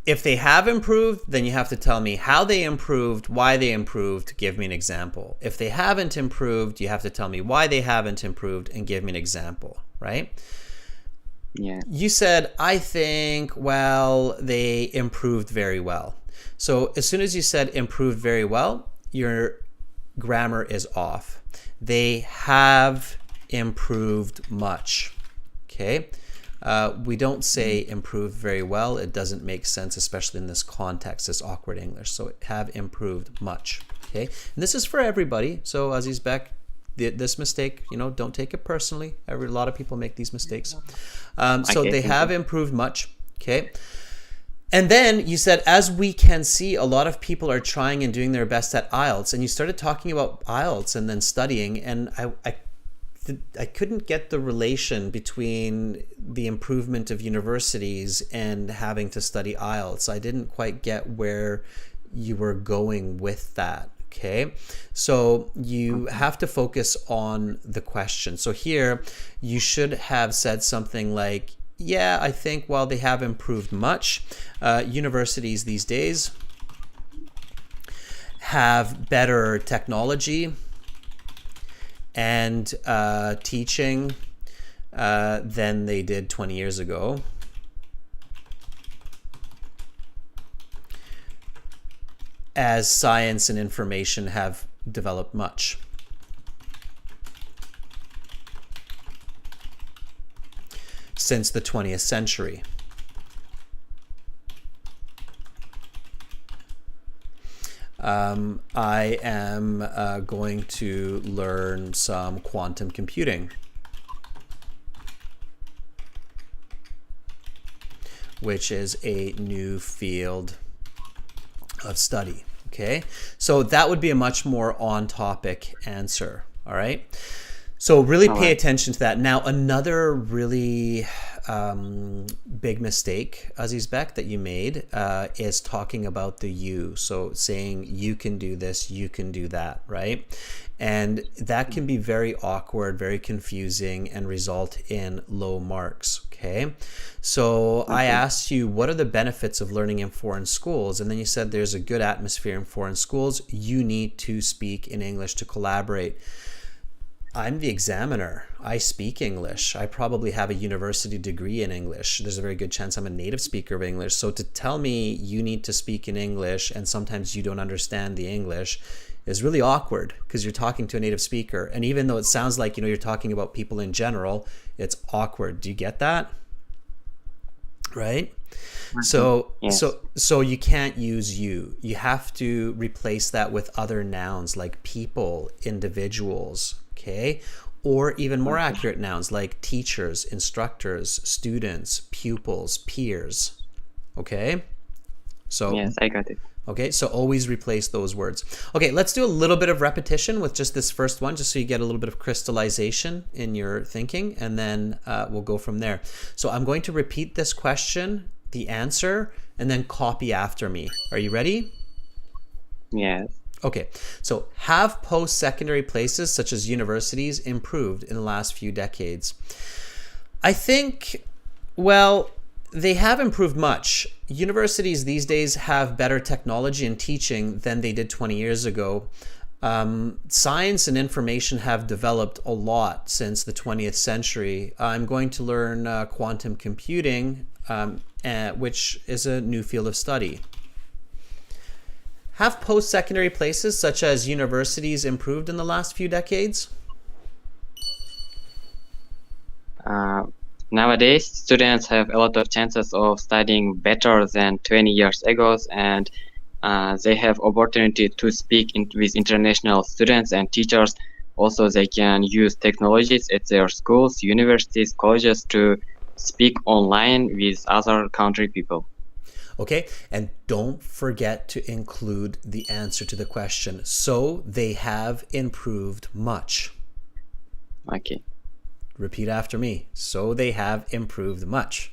if they have improved, then you have to tell me how they improved, why they improved, give me an example. If they haven't improved, you have to tell me why they haven't improved and give me an example, right? Yeah. You said, I think, well, they improved very well. So as soon as you said improved very well, your grammar is off. They have improved much. Okay. We don't say improved very well. It doesn't make sense, especially in this context, this awkward English. So have improved much. Okay. And this is for everybody. So Aziz Beck, this mistake, don't take it personally. A lot of people make these mistakes. So they have improved much. Okay. And then you said, as we can see, a lot of people are trying and doing their best at IELTS. And you started talking about IELTS and then studying. And I couldn't get the relation between the improvement of universities and having to study IELTS. I didn't quite get where you were going with that. Okay, so you have to focus on the question. So here you should have said something like, yeah, I think while they have improved much, universities these days have better technology and teaching than they did 20 years ago. As science and information have developed much. Since the 20th century. I am going to learn some quantum computing, which is a new field of study. Okay, so that would be a much more on-topic answer. All right, so really pay attention to that. Now, another really big mistake, Aziz Beck, that you made is talking about the you. So saying you can do this, you can do that, right? And that can be very awkward, very confusing, and result in low marks. Okay, so I asked you, what are the benefits of learning in foreign schools? And then you said there's a good atmosphere in foreign schools. You need to speak in English to collaborate. I'm the examiner. I speak English. I probably have a university degree in English. There's a very good chance I'm a native speaker of English. So to tell me you need to speak in English and sometimes you don't understand the English is really awkward because you're talking to a native speaker. And even though it sounds like, you're talking about people in general, it's awkward. Do you get that? Right? So, yes. so you can't use you. You have to replace that with other nouns like people, individuals, okay? Or even more accurate nouns like teachers, instructors, students, pupils, peers, okay? So yes, I got it. Okay, so always replace those words. Okay, let's do a little bit of repetition with just this first one, just so you get a little bit of crystallization in your thinking, and then we'll go from there. So I'm going to repeat this question, the answer, and then copy after me. Are you ready? Yes. Okay, so have post-secondary places such as universities improved in the last few decades? I think, well, They have improved much. Universities these days have better technology in teaching than they did 20 years ago. Science and information have developed a lot since the 20th century. I'm going to learn quantum computing, which is a new field of study. Have post-secondary places such as universities improved in the last few decades? Nowadays, students have a lot of chances of studying better than 20 years ago, and they have opportunity to speak with international students and teachers. Also, they can use technologies at their schools, universities, colleges to speak online with other country people. Okay, and don't forget to include the answer to the question. So they have improved much. Okay. Repeat after me. So they have improved much.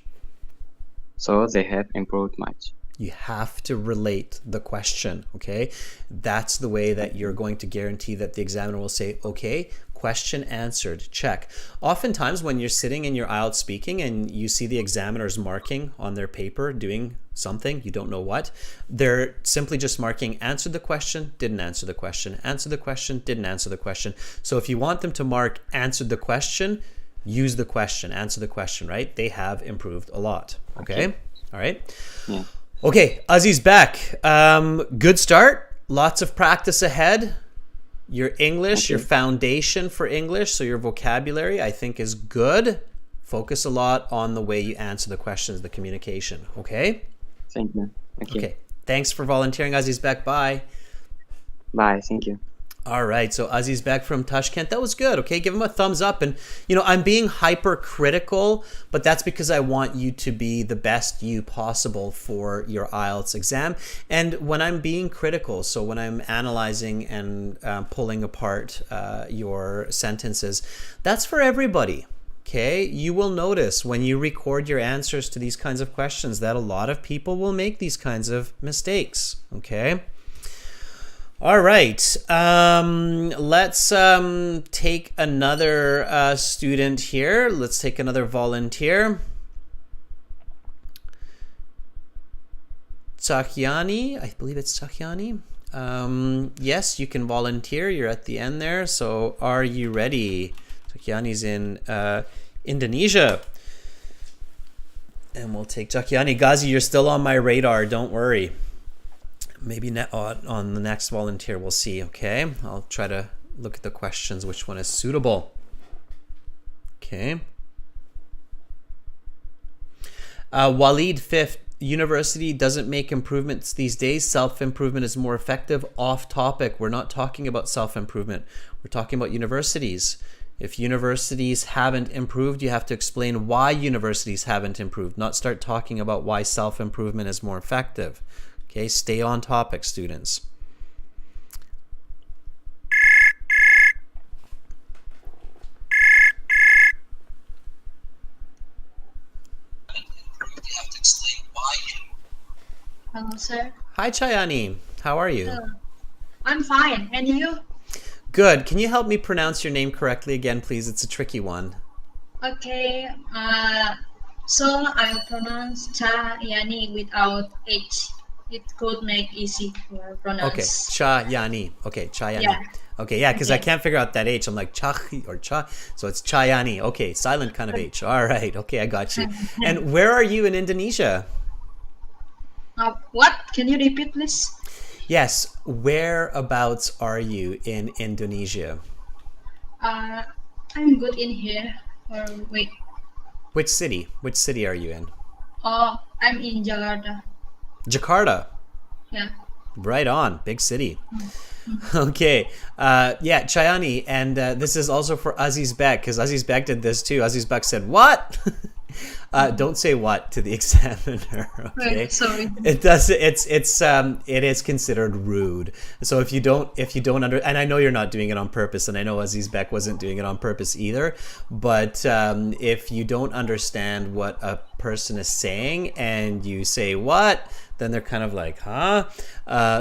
So they have improved much. You have to relate the question, okay? That's the way that you're going to guarantee that the examiner will say, okay, question answered, check. Oftentimes when you're sitting in your IELTS speaking and you see the examiners marking on their paper doing something, you don't know what, they're simply just marking answered the question, didn't answer the question, answered the question, didn't answer the question. So if you want them to mark answered the question, use the question, answer the question, right? They have improved a lot, okay? All right? Yeah. Okay, Aziz back. Good start. Lots of practice ahead. Your English, your foundation for English, so your vocabulary, I think is good. Focus a lot on the way you answer the questions, the communication, okay? Thank you. Okay. Thanks for volunteering, Aziz back. Bye. Bye. Thank you. All right, so Aziz back from Tashkent. That was good, okay? Give him a thumbs up. And, you know, I'm being hypercritical, but that's because I want you to be the best you possible for your IELTS exam. And when I'm being critical, so when I'm analyzing and pulling apart your sentences, that's for everybody, okay? You will notice when you record your answers to these kinds of questions that a lot of people will make these kinds of mistakes, okay? All right, let's take another student here. Let's take another volunteer. Tsakyani, I believe it's Tsakyani. Yes, you can volunteer. You're at the end there. So are you ready? Tsakyani's in Indonesia. And we'll take Tsakyani. Ghazi, you're still on my radar. Don't worry. Maybe on the next volunteer we'll see, okay? I'll try to look at the questions, which one is suitable. Okay. Walid, fifth, university doesn't make improvements these days. Self-improvement is more effective. Off topic. We're not talking about self-improvement. We're talking about universities. If universities haven't improved, you have to explain why universities haven't improved, not start talking about why self-improvement is more effective. Okay, stay on topic, students. Hello, sir. Hi, Chayani. How are you? I'm fine. And you? Good. Can you help me pronounce your name correctly again, please? It's a tricky one. Okay. So I'll pronounce Chayani without H. It could make easy for pronounce. Okay, Chayani. Okay, Chayani. Yeah. Okay, yeah, because I can't figure out that H. I'm like Chah or Cha, so it's Chayani. Okay, silent kind of H. All right. Okay, I got you. And where are you in Indonesia? What? Can you repeat, please? Yes. Whereabouts are you in Indonesia? I'm good in here. Wait. Which city? Which city are you in? Oh, I'm in Jakarta. Jakarta. Yeah. Right on. Big city. Okay. Yeah, Chayani. And this is also for Aziz Bek, because Aziz Bek did this too. Aziz Bek said, what? Don't say what to the examiner. Okay. Right, sorry. It does. It is considered rude. So if you don't and I know you're not doing it on purpose, and I know Aziz Bek wasn't doing it on purpose either, but if you don't understand what a person is saying and you say what, then they're kind of like, huh?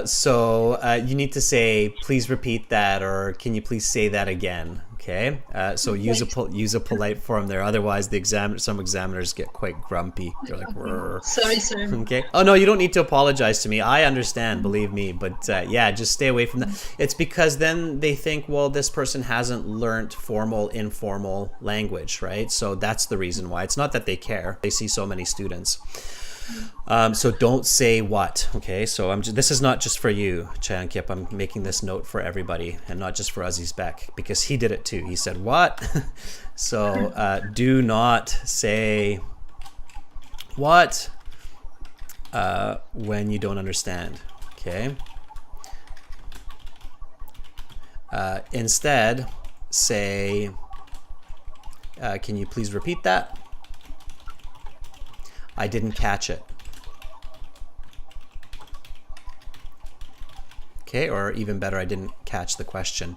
So you need to say, please repeat that, or can you please say that again? Okay, so use a polite form there. Otherwise, some examiners get quite grumpy. They're like, "Rrr." Sorry, sir. Okay. Oh no, you don't need to apologize to me. I understand, believe me. But yeah, just stay away from that. It's because then they think, well, this person hasn't learned formal, informal language, right? So that's the reason why. It's not that they care. They see so many students. So don't say what, okay? So this is not just for you, Chayan Kip. I'm making this note for everybody, and not just for Aziz Beck, because he did it too. He said what? So do not say what when you don't understand, okay? Instead, say, can you please repeat that? I didn't catch it. Okay, or even better, I didn't catch the question.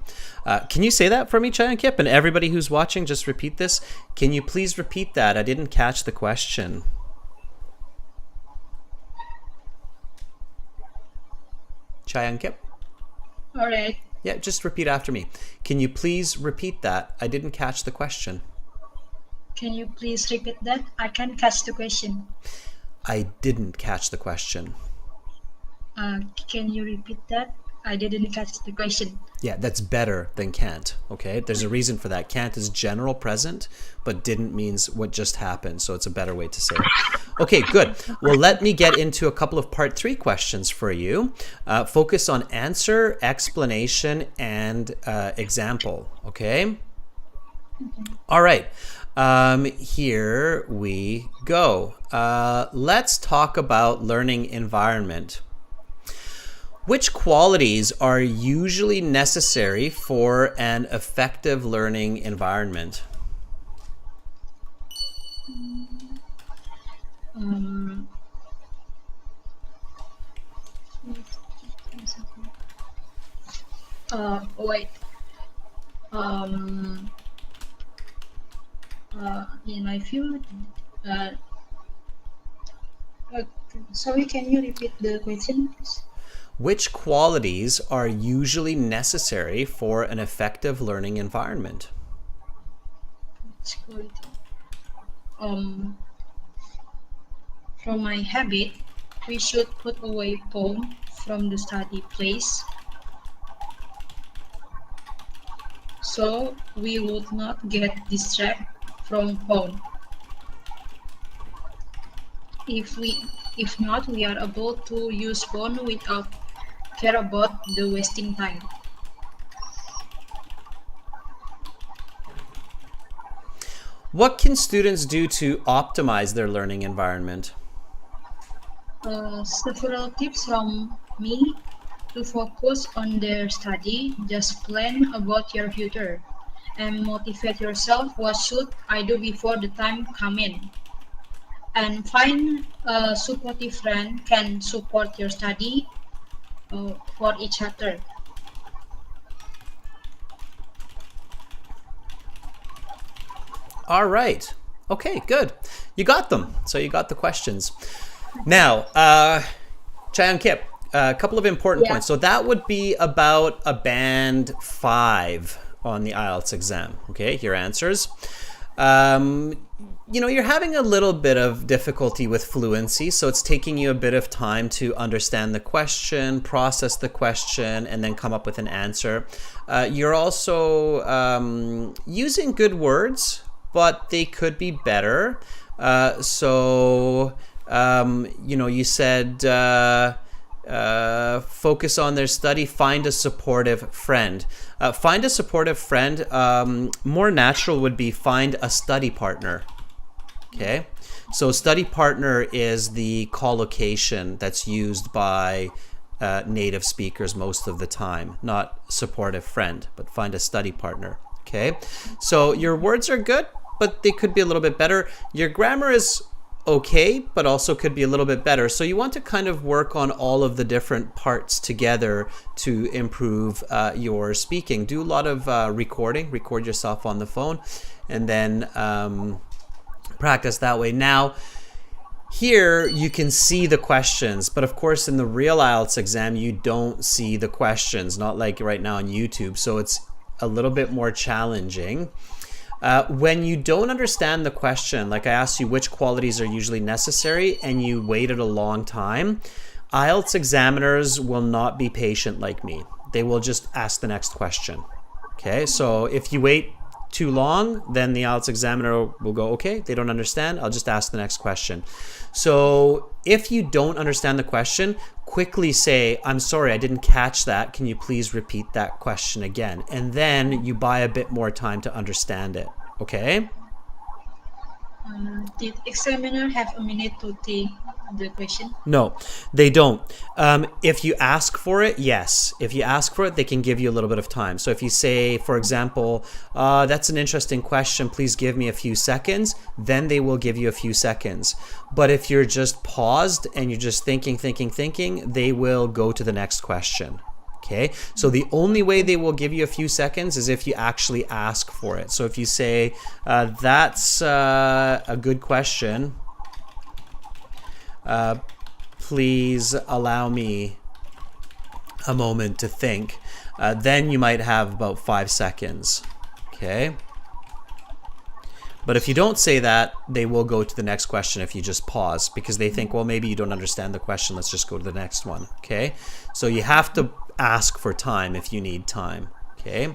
Can you say that for me, Chayan Kip? And everybody who's watching, just repeat this. Can you please repeat that? I didn't catch the question. Chayan Kip? All right. Yeah, just repeat after me. Can you please repeat that? I didn't catch the question. Can you please repeat that? I can't catch the question. I didn't catch the question. Can you repeat that? I didn't catch the question. Yeah, that's better than can't, okay? There's a reason for that. Can't is general present, but didn't means what just happened, so it's a better way to say it. Okay, good. Well, let me get into a couple of part 3 questions for you. Focus on answer, explanation, and example, okay? All right. Here we go. Let's talk about learning environment. Which qualities are usually necessary for an effective learning environment? Wait. In my view, sorry, can you repeat the question, please? Which qualities are usually necessary for an effective learning environment? Which quality? From my habit, we should put away phone from the study place, so we would not get distracted from phone. If not, we are able to use phone without care about the wasting time. What can students do to optimize their learning environment? Several tips from me to focus on their study. Just plan about your future and motivate yourself. What should I do before the time come in? And find a supportive friend can support your study for each other. All right. Okay, good. You got them. So you got the questions. Now, Chayan Kip, a couple of important points. So that would be about a band 5 on the IELTS exam. Okay, your answers. You're having a little bit of difficulty with fluency, so it's taking you a bit of time to understand the question, process the question, and then come up with an answer. You're also using good words, but they could be better. You said focus on their study, find a supportive friend. Find a supportive friend. More natural would be find a study partner. Okay, so study partner is the collocation that's used by native speakers most of the time, not supportive friend, but find a study partner. Okay, so your words are good, but they could be a little bit better. Your grammar is okay, but also could be a little bit better. So you want to kind of work on all of the different parts together to improve your speaking. Do a lot of record yourself on the phone, and then practice that way. Now, here you can see the questions, but of course in the real IELTS exam, you don't see the questions, not like right now on YouTube. So it's a little bit more challenging. When you don't understand the question, like I asked you which qualities are usually necessary and you waited a long time, IELTS examiners will not be patient like me. They will just ask the next question. Okay, so if you wait too long, then the IELTS examiner will go, okay, they don't understand, I'll just ask the next question. So if you don't understand the question, quickly say, I'm sorry, I didn't catch that. Can you please repeat that question again? And then you buy a bit more time to understand it, okay? Did examiner have a minute to think the question? No, they don't. If you ask for it, yes. If you ask for it, they can give you a little bit of time. So if you say, for example, that's an interesting question, please give me a few seconds, then they will give you a few seconds. But if you're just paused and you're just thinking, they will go to the next question. Okay, so the only way they will give you a few seconds is if you actually ask for it. So if you say, that's a good question, please allow me a moment to think, then you might have about 5 seconds. Okay, but if you don't say that, they will go to the next question if you just pause, because they think, well, maybe you don't understand the question, let's just go to the next one. Okay, so you have to ask for time if you need time. Okay,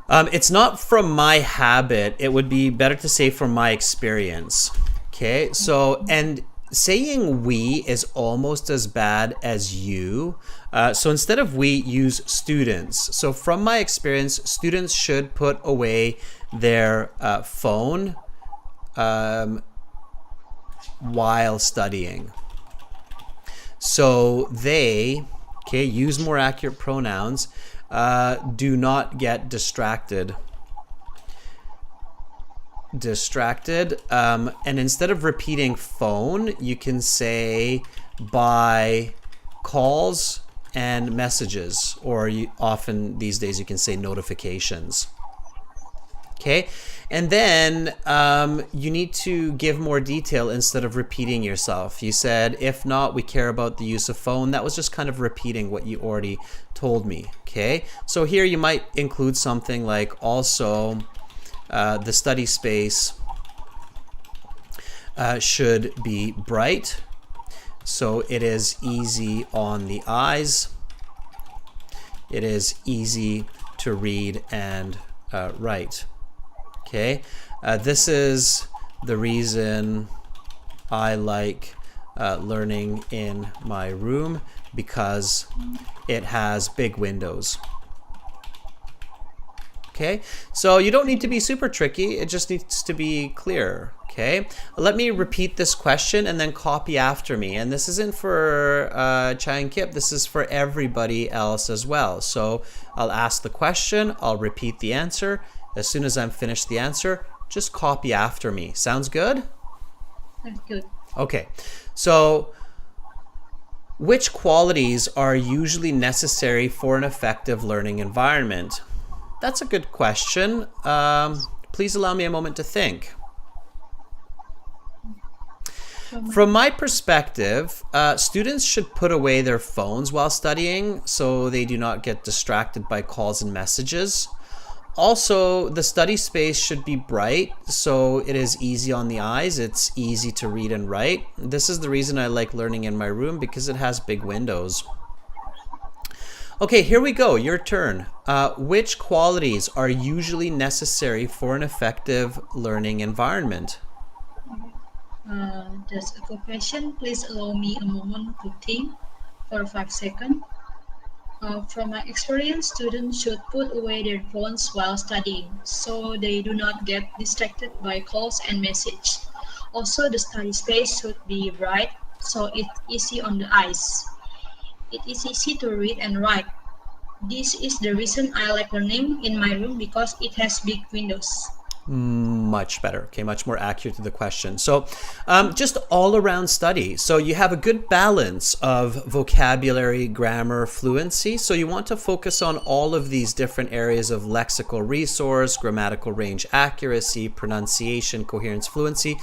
it's not from my habit, it would be better to say from my experience. Okay, so, and saying we is almost as bad as you. So instead of we, use students. So from my experience, students should put away their phone while studying. So they, okay, use more accurate pronouns, do not get distracted. And instead of repeating phone, you can say by calls and messages, or often these days you can say notifications. Okay, and then you need to give more detail instead of repeating yourself. You said, if not, we care about the use of phone. That was just kind of repeating what you already told me. Okay, so here you might include something like, also the study space should be bright, so it is easy on the eyes. It is easy to read and write. Okay, this is the reason I like learning in my room, because it has big windows. Okay, so you don't need to be super tricky, it just needs to be clear. Okay, let me repeat this question and then copy after me. And this isn't for Chai and Kip, this is for everybody else as well. So I'll ask the question, I'll repeat the answer. As soon as I'm finished the answer, just copy after me. Sounds good? That's good. Okay, so which qualities are usually necessary for an effective learning environment? That's a good question. Please allow me a moment to think. From my perspective, students should put away their phones while studying so they do not get distracted by calls and messages. Also, the study space should be bright so it is easy on the eyes. It's easy to read and write. This is the reason I like learning in my room, because it has big windows. Okay, here we go. Your turn. Which qualities are usually necessary for an effective learning environment? That's a good question. Please allow me a moment to think for 5 seconds. From my experience, students should put away their phones while studying so they do not get distracted by calls and messages. Also, the study space should be bright so it's easy on the eyes. It is easy to read and write. This is the reason I like learning in my room, because it has big windows. Much better. Okay, much more accurate to the question. So just all around study. So you have a good balance of vocabulary, grammar, fluency. So you want to focus on all of these different areas of lexical resource, grammatical range accuracy, pronunciation, coherence, fluency,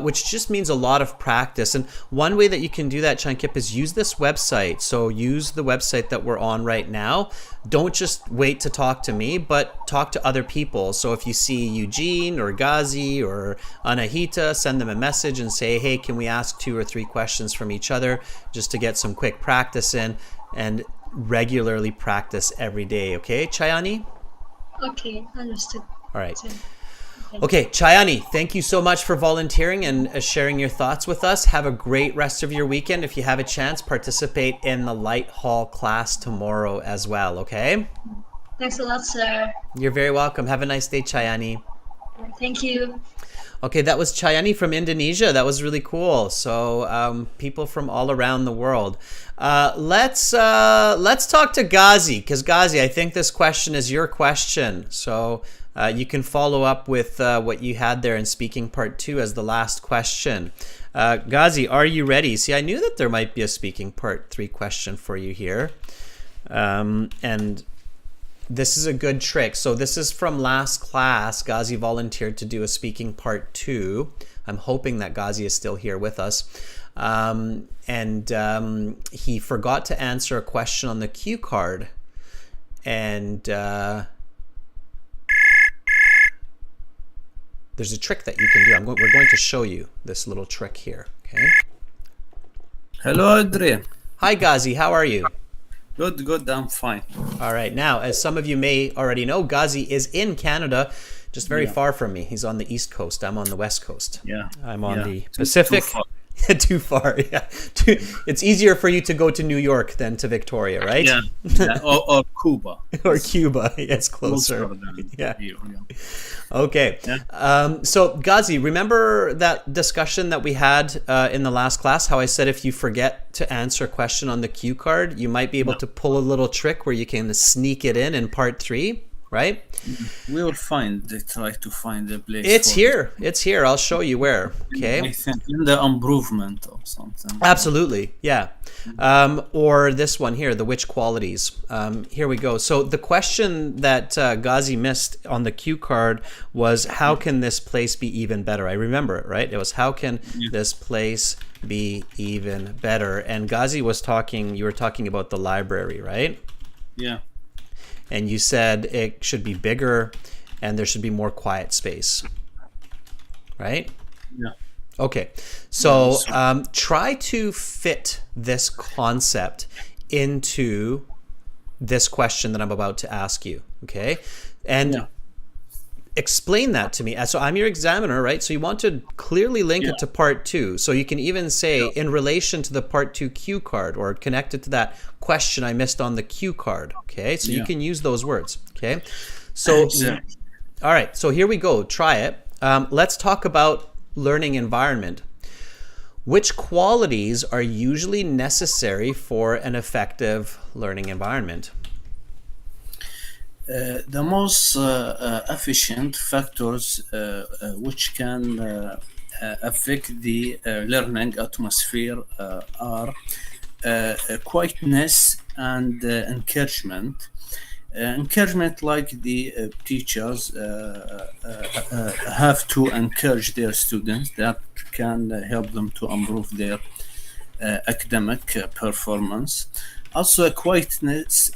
which just means a lot of practice. And one way that you can do that, Chankip, is use this website. So use the website that we're on right now. Don't just wait to talk to me, but talk to other people. So if you see Eugene or Ghazi or Anahita, send them a message and say, hey, can we ask 2 or 3 questions from each other just to get some quick practice in, and regularly practice every day. Okay, Chayani? Okay, understood. All right. So, Okay, Chayani, thank you so much for volunteering and sharing your thoughts with us. Have a great rest of your weekend. If you have a chance, participate in the Light Hall class tomorrow as well, okay? thanks a lot, sir. You're very welcome. Have a nice day, Chayani. Thank you. Okay, that was Chayani from Indonesia. That was really cool. So people from all around the world. Let's talk to Ghazi, because Ghazi, I think this question is your question. So you can follow up with what you had there in speaking part 2 as the last question. Ghazi, are you ready? See, I knew that there might be a speaking part 3 question for you here. And this is a good trick. So this is from last class. Ghazi volunteered to do a speaking part 2. I'm hoping that Ghazi is still here with us. He forgot to answer a question on the cue card. And there's a trick that you can do. We're going to show you this little trick here. Okay. Hello, Adrian. Hi, Ghazi. How are you? Good. I'm fine. All right. Now, as some of you may already know, Ghazi is in Canada, just very far from me. He's on the East Coast. I'm on the West Coast. Yeah. I'm on the Too Pacific. far. Too far, yeah. It's easier for you to go to New York than to Victoria, right? Yeah. Or Cuba. Or Cuba, yes, closer. Yeah. Okay. Yeah. So, Ghazi, remember that discussion that we had in the last class, how I said if you forget to answer a question on the cue card, you might be able to pull a little trick where you can sneak it in part 3, right? We will try to find a place. It's here. I'll show you where. Okay. I think in the improvement or something. Absolutely. Yeah. Or this one here, the which qualities. Here we go. So the question that Ghazi missed on the cue card was, how can this place be even better? I remember it, right? It was, how can this place be even better? And Ghazi was you were talking about the library, right? Yeah. And you said it should be bigger and there should be more quiet space, right? Yeah. Okay, so try to fit this concept into this question that I'm about to ask you, okay? And explain that to me. So I'm your examiner, right? So you want to clearly link it to part 2. So you can even say in relation to the part 2 cue card, or connected to that question I missed on the cue card, okay? So you can use those words, okay? So, all right, so here we go. Try it. Let's talk about learning environment. Which qualities are usually necessary for an effective learning environment? The most efficient factors which can affect the learning atmosphere are quietness and encouragement. Encouragement, like the teachers have to encourage their students, that can help them to improve their academic performance. Also, quietness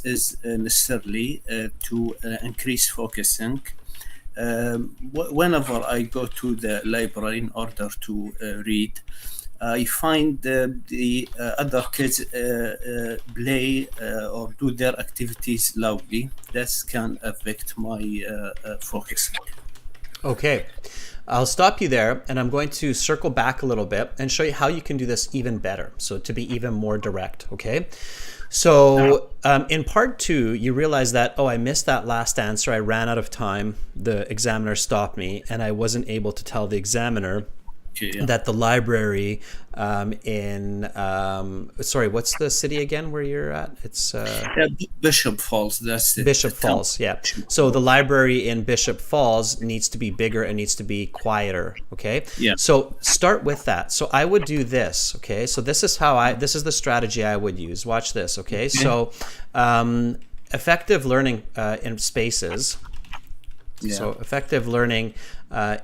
is necessarily to increase focusing. Whenever I go to the library in order to read, I find the other kids play or do their activities loudly. That can affect my focus. Okay, I'll stop you there, and I'm going to circle back a little bit and show you how you can do this even better, so to be even more direct, okay? So in part 2, you realize that, I missed that last answer. I ran out of time. The examiner stopped me, and I wasn't able to tell the examiner Okay, yeah. that the library sorry, what's the city again where you're at? It's Bishop Falls. That's the Bishop the town. Falls, yeah. So the library in Bishop Falls needs to be bigger and needs to be quieter, okay? Yeah. So start with that. So I would do this, okay? So this is the strategy I would use. Watch this, okay? So effective learning in spaces. Yeah. So effective learning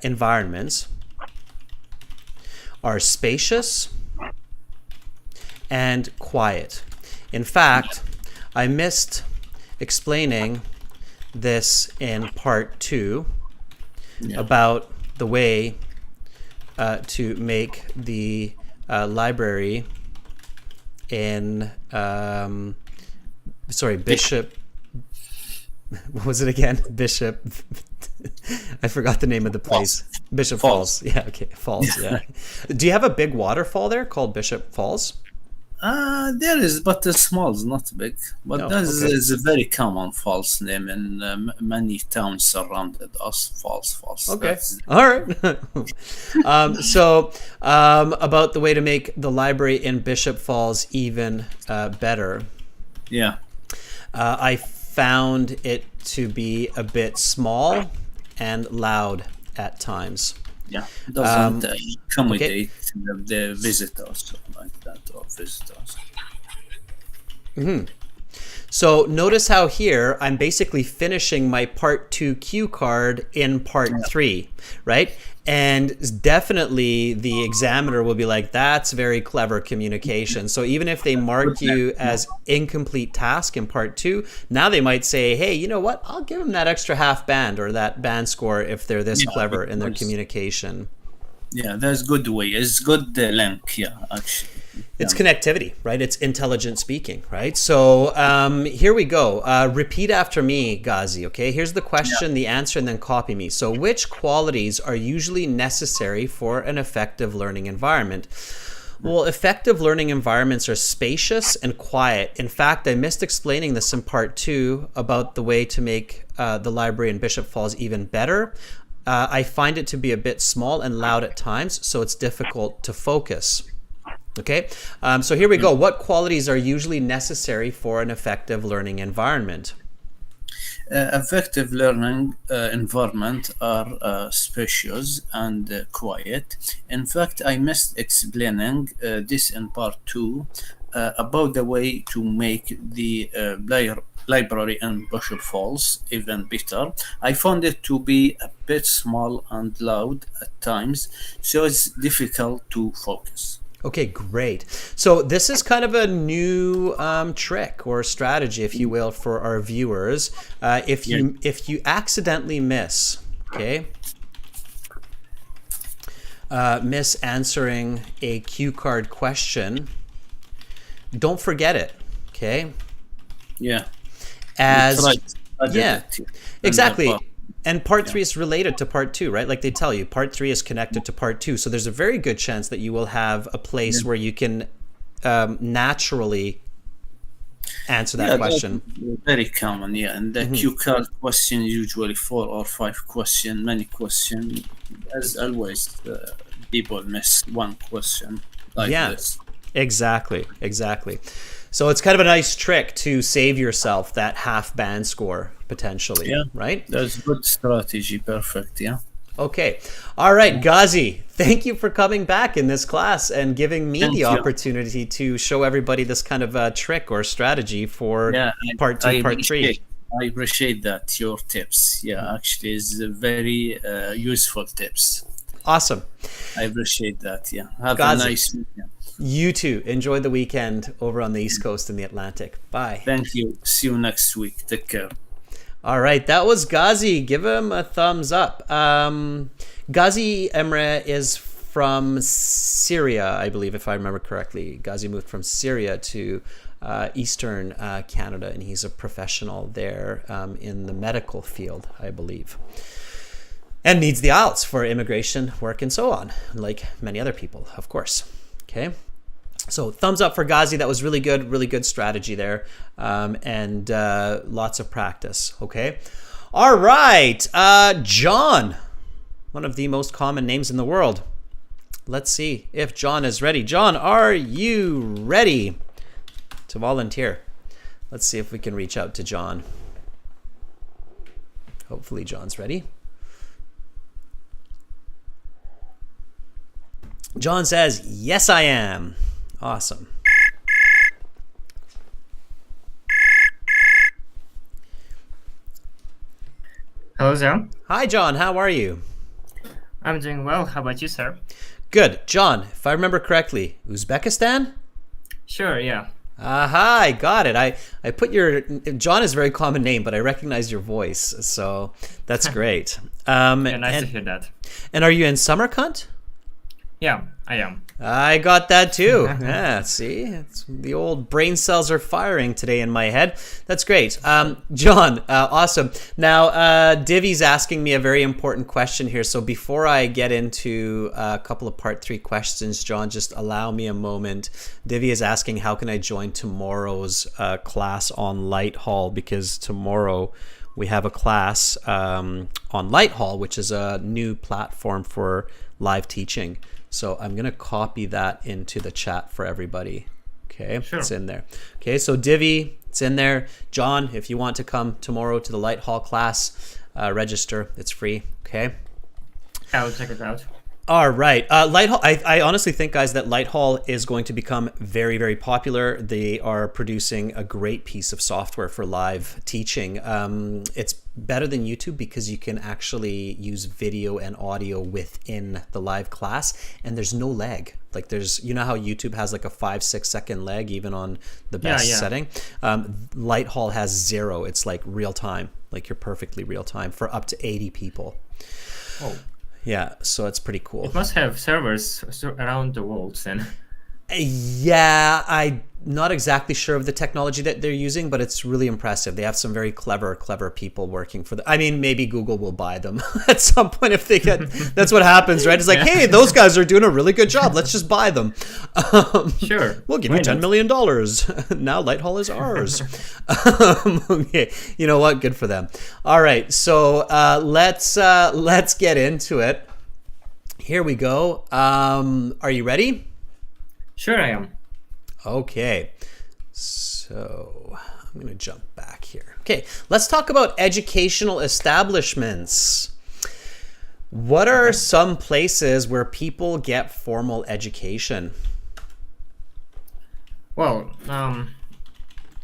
environments are spacious and quiet. In fact, I missed explaining this in part 2 about the way to make the library in Bishop. What was it again? Bishop. I forgot the name of the place. Bishop Falls. Yeah, okay. Falls, yeah. Do you have a big waterfall there called Bishop Falls? There is, but it's small, it's not big. But Oh, that okay. is a very common falls name in many towns surrounded us. Falls. Okay. That's- All right. About the way to make the library in Bishop Falls even better. yeah. I found it to be a bit small and loud at times. Yeah. Doesn't accommodate the visitors like that or visitors. So notice how here I'm basically finishing my part 2 cue card in part 3, right? And definitely the examiner will be like, that's very clever communication. So even if they mark you as incomplete task in part 2, now they might say, hey, you know what? I'll give them that extra half band or that band score if they're this clever in their communication. Yeah, that's good way. It's good link. Yeah, actually. It's connectivity, right? It's intelligent speaking, right? So here we go. Repeat after me, Ghazi, okay? Here's the question, the answer, and then copy me. So which qualities are usually necessary for an effective learning environment? Well, effective learning environments are spacious and quiet. In fact, I missed explaining this in part 2 about the way to make the library in Bishop Falls even better. I find it to be a bit small and loud at times, so it's difficult to focus. Okay, so here we go. What qualities are usually necessary for an effective learning environment? Effective learning environment are spacious and quiet. In fact, I missed explaining this in part 2 about the way to make the library in Bishop Falls even better. I found it to be a bit small and loud at times, so it's difficult to focus. Okay, great. So this is kind of a new trick or strategy, if you will, for our viewers. If you accidentally miss, okay, miss answering a cue card question, don't forget it. Okay. Yeah. Exactly. And part 3 is related to part 2, right? Like they tell you, part 3 is connected to part 2. So there's a very good chance that you will have a place where you can naturally answer that question. Very common, yeah. And the cue card question, usually 4 or 5 question, many question. As always, people miss one question like this. Exactly. So it's kind of a nice trick to save yourself that half band score potentially, right? That's good strategy. Perfect, yeah. Okay. All right, Ghazi, thank you for coming back in this class and giving me the opportunity to show everybody this kind of trick or strategy for part 2, part 3. I appreciate that, your tips. Yeah, actually, it's very useful tips. Awesome. I appreciate that, yeah. Have Ghazi, a nice weekend. You too. Enjoy the weekend over on the East Coast in the Atlantic. Bye. Thank you. See you next week. Take care. All right, that was Ghazi. Give him a thumbs up. Ghazi Emre is from Syria, I believe, if I remember correctly. Ghazi moved from Syria to Eastern Canada, and he's a professional there in the medical field, I believe. And needs the IELTS for immigration work and so on, like many other people, of course. Okay. So thumbs up for Ghazi. That was really good strategy there. And lots of practice. Okay. All right. John, one of the most common names in the world. Let's see if John is ready. John, are you ready to volunteer? Let's see if we can reach out to John. Hopefully John's ready. John says, yes, I am. Awesome. Hello, John. Hi, John. How are you? I'm doing well. How about you, sir? Good. John, if I remember correctly, Uzbekistan? Sure, yeah. Aha, I got it. I put your... John is a very common name, but I recognize your voice, so that's great. Yeah, nice to hear that. And are you in Samarkand? Yeah, I am. I got that too. Yeah, see? The old brain cells are firing today in my head. That's great. John, awesome. Now, Divi's asking me a very important question here. So before I get into a couple of part 3 questions, John, just allow me a moment. Divi is asking, how can I join tomorrow's class on Lighthall? Because tomorrow we have a class on Lighthall, which is a new platform for live teaching. So I'm going to copy that into the chat for everybody. Okay, sure. It's in there. Okay, so Divi, it's in there. John, if you want to come tomorrow to the Lighthall class, register. It's free. Okay. I'll check it out. All right. Lighthall, I honestly think, guys, that Lighthall is going to become very, very popular. They are producing a great piece of software for live teaching. It's better than YouTube because you can actually use video and audio within the live class, and there's no lag. Like there's, you know how YouTube has like a 5-6 second lag even on the best setting? Lighthall has 0. It's like real time, like you're perfectly real time for up to 80 people. Oh. Yeah, so it's pretty cool. It must have servers around the world then. Yeah, I'm not exactly sure of the technology that they're using, but it's really impressive. They have some very clever people working for them. I mean, maybe Google will buy them at some point if they get... That's what happens, right? It's like, hey, those guys are doing a really good job. Let's just buy them. Sure. We'll give you $10 million. Now Lighthall is ours. Okay, you know what? Good for them. All right, so let's get into it. Here we go. Are you ready? Sure, I am. Okay, so I'm going to jump back here. Okay, let's talk about educational establishments. What are some places where people get formal education? Well,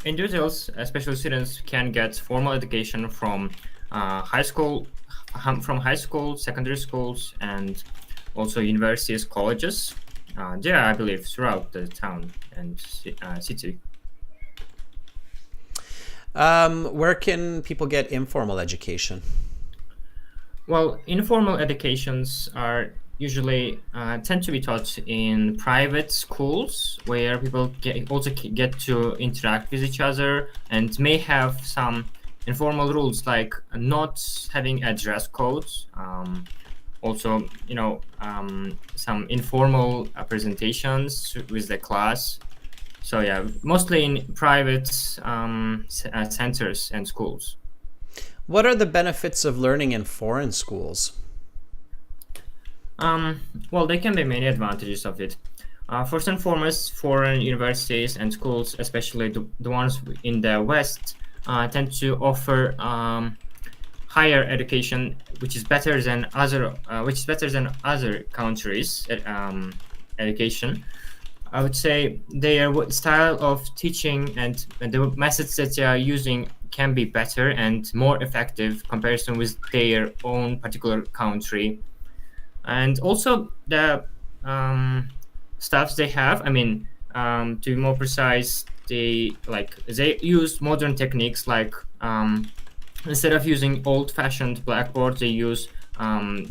individuals, especially students, can get formal education from high school, secondary schools, and also universities, colleges. Yeah, I believe throughout the town and city. Where can people get informal education? Well, informal educations are usually tend to be taught in private schools where people get to interact with each other and may have some informal rules like not having a dress code. Also, some informal presentations with the class. So yeah, mostly in private centers and schools. What are the benefits of learning in foreign schools? Well, there can be many advantages of it. First and foremost, foreign universities and schools, especially the ones in the West, tend to offer higher education, which is better than other countries' education. I would say their style of teaching and the methods that they are using can be better and more effective comparison with their own particular country. And also the stuffs they have. I mean, to be more precise, they use modern techniques like. Instead of using old-fashioned blackboards, they use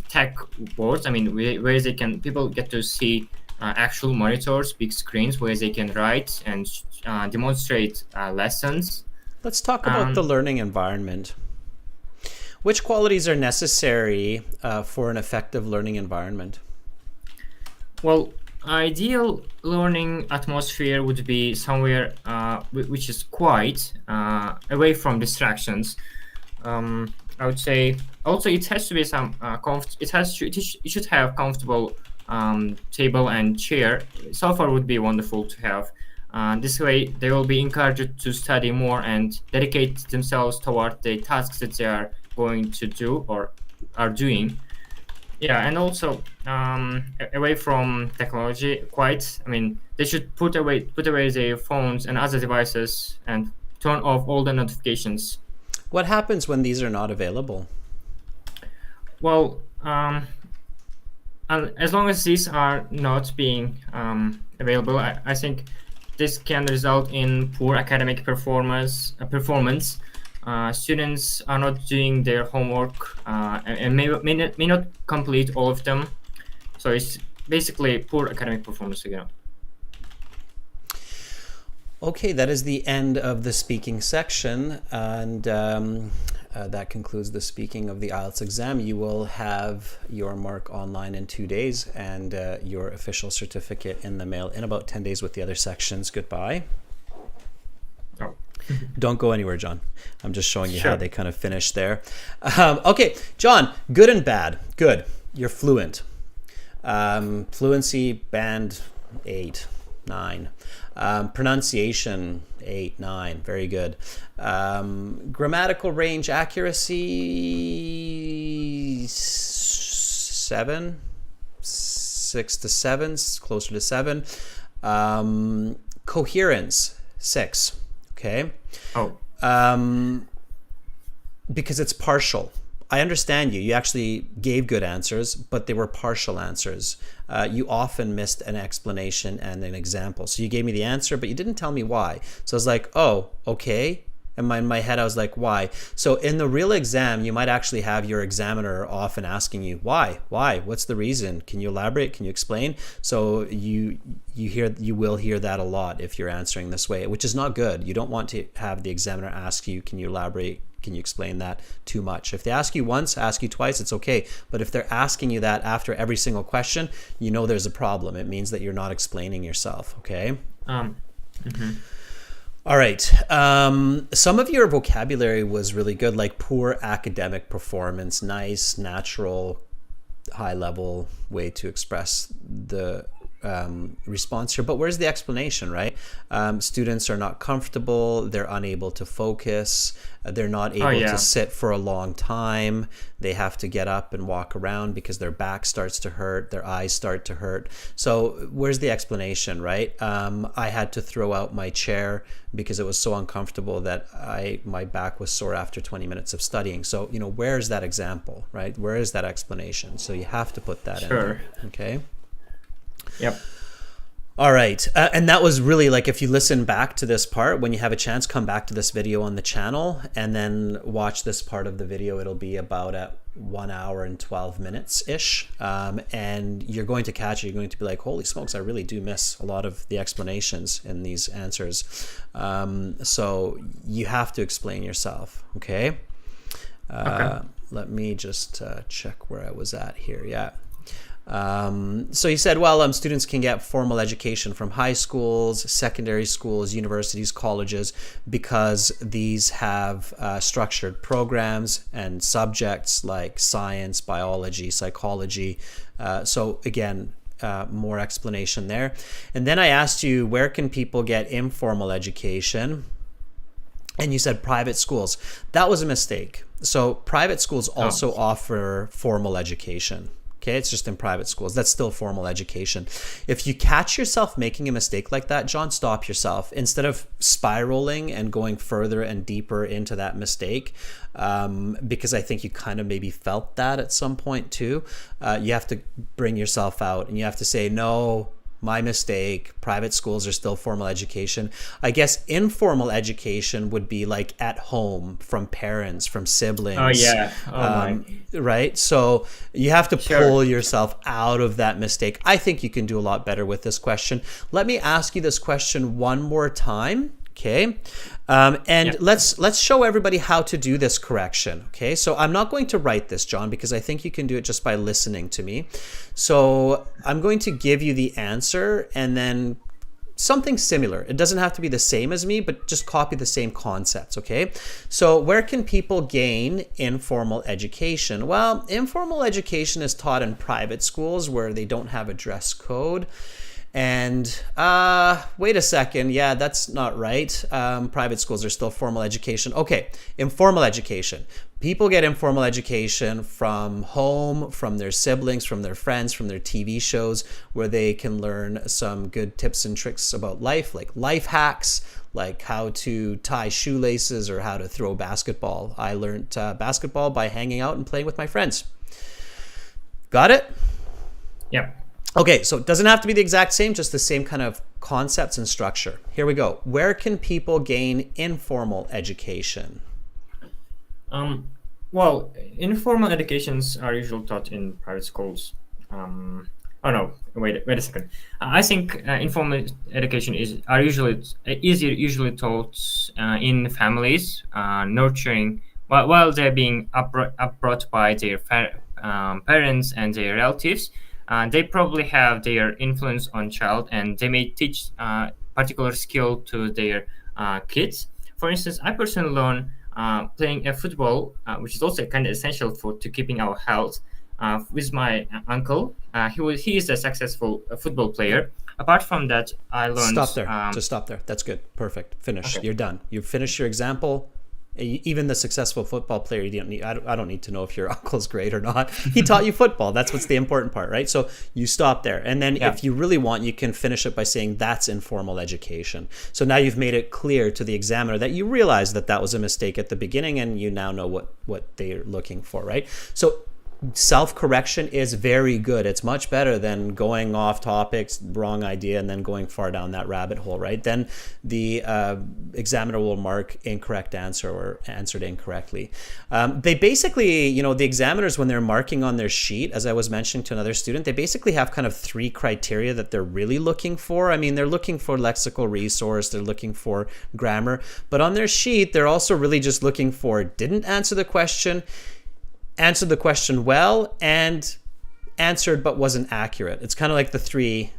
tech boards. I mean, where people get to see actual monitors, big screens, where they can write and demonstrate lessons. Let's talk about the learning environment. Which qualities are necessary for an effective learning environment? Well, ideal learning atmosphere would be somewhere which is quiet, away from distractions. I would say also it has to be some it should have comfortable table and chair, software would be wonderful to have. This way, they will be encouraged to study more and dedicate themselves toward the tasks that they are going to do or are doing. Yeah, and also away from technology, they should put away their phones and other devices and turn off all the notifications. What happens when these are not available? Well, as long as these are not being available, I think this can result in poor academic performance. Students are not doing their homework and may not complete all of them. So it's basically poor academic performance again. Okay, that is the end of the speaking section, and that concludes the speaking of the IELTS exam. You will have your mark online in 2 days and your official certificate in the mail in about 10 days with the other sections. Goodbye. Oh. Don't go anywhere, John. I'm just showing you Sure. how they kind of finished there. Okay, John, good and bad. Good. You're fluent. Fluency, band 8, 9. Pronunciation 8, 9. Very good. Grammatical range accuracy 7, 6 to 7, closer to 7. Coherence 6. Okay. Oh. Because it's partial. I understand you. You actually gave good answers, but they were partial answers. You often missed an explanation and an example. So you gave me the answer, but you didn't tell me why. So I was like, oh, okay. And in my head, I was like, why? So in the real exam, you might actually have your examiner often asking you, why? Why? What's the reason? Can you elaborate? Can you explain? So you will hear that a lot if you're answering this way, which is not good. You don't want to have the examiner ask you, can you elaborate? Can you explain that too much? If they ask you once, ask you twice, it's okay. But if they're asking you that after every single question, you know there's a problem. It means that you're not explaining yourself, okay? All right. Some of your vocabulary was really good, like poor academic performance, nice, natural, high-level way to express the response here. But where's the explanation, right? Students are not comfortable. They're unable to focus. They're not able to sit for a long time. They have to get up and walk around because their back starts to hurt. Their eyes start to hurt. So where's the explanation, right? I had to throw out my chair because it was so uncomfortable that my back was sore after 20 minutes of studying. So, where's that example, right? Where is that explanation? So you have to put that in there, okay? Yep. All right. And that was really like, if you listen back to this part, when you have a chance, come back to this video on the channel and then watch this part of the video. It'll be about at 1 hour and 12 minutes ish. And you're going to catch it. You're going to be like, holy smokes, I really do miss a lot of the explanations in these answers. So you have to explain yourself. Okay. Let me just check where I was at here. Yeah. So you said, well, students can get formal education from high schools, secondary schools, universities, colleges, because these have structured programs and subjects like science, biology, psychology. So again, more explanation there. And then I asked you, where can people get informal education? And you said private schools. That was a mistake. So private schools also offer formal education. Okay, it's just in private schools. That's still formal education. If you catch yourself making a mistake like that, John, stop yourself. Instead of spiraling and going further and deeper into that mistake, because I think you kind of maybe felt that at some point too, you have to bring yourself out and you have to say, no, my mistake. Private schools are still formal education. I guess informal education would be like at home, from parents, from siblings. Oh, yeah. Right? So you have to pull yourself out of that mistake. I think you can do a lot better with this question. Let me ask you this question one more time. Okay. Let's show everybody how to do this correction. Okay. So I'm not going to write this, John, because I think you can do it just by listening to me. So I'm going to give you the answer and then something similar. It doesn't have to be the same as me, but just copy the same concepts, okay? So where can people gain informal education? Well, informal education is taught in private schools where they don't have a dress code. And wait a second, yeah, that's not right. Private schools are still formal education. Okay, informal education. People get informal education from home, from their siblings, from their friends, from their TV shows, where they can learn some good tips and tricks about life, like life hacks, like how to tie shoelaces or how to throw basketball. I learned basketball by hanging out and playing with my friends. Got it? Yeah. Okay, so it doesn't have to be the exact same, just the same kind of concepts and structure. Here we go. Where can people gain informal education? Well, informal educations are usually taught in private schools. Oh no, wait a second. I think informal education is usually taught in families, nurturing while they're being brought by their parents and their relatives. They probably have their influence on child, and they may teach particular skill to their kids. For instance, I personally learned playing a football, which is also kind of essential to keeping our health, with my uncle. He is a successful football player. Apart from that, I learned. Stop there. Just stop there. That's good. Perfect. Finish. Okay. You're done. You've finished your example. Even the successful football player, you don't need. I don't need to know if your uncle's great or not. He taught you football. That's what's the important part, right? So you stop there, and then if you really want, you can finish it by saying that's informal education. So now you've made it clear to the examiner that you realize that that was a mistake at the beginning, and you now know what they're looking for, right? So self-correction is very good. It's much better than going off topics, wrong idea, and then going far down that rabbit hole, right? Then the examiner will mark incorrect answer or answered incorrectly. They basically, the examiners, when they're marking on their sheet, as I was mentioning to another student, they basically have kind of 3 criteria that they're really looking for. I mean, they're looking for lexical resource, they're looking for grammar, but on their sheet, they're also really just looking for didn't answer the question, answered the question well, and answered but wasn't accurate. It's kind of like the 3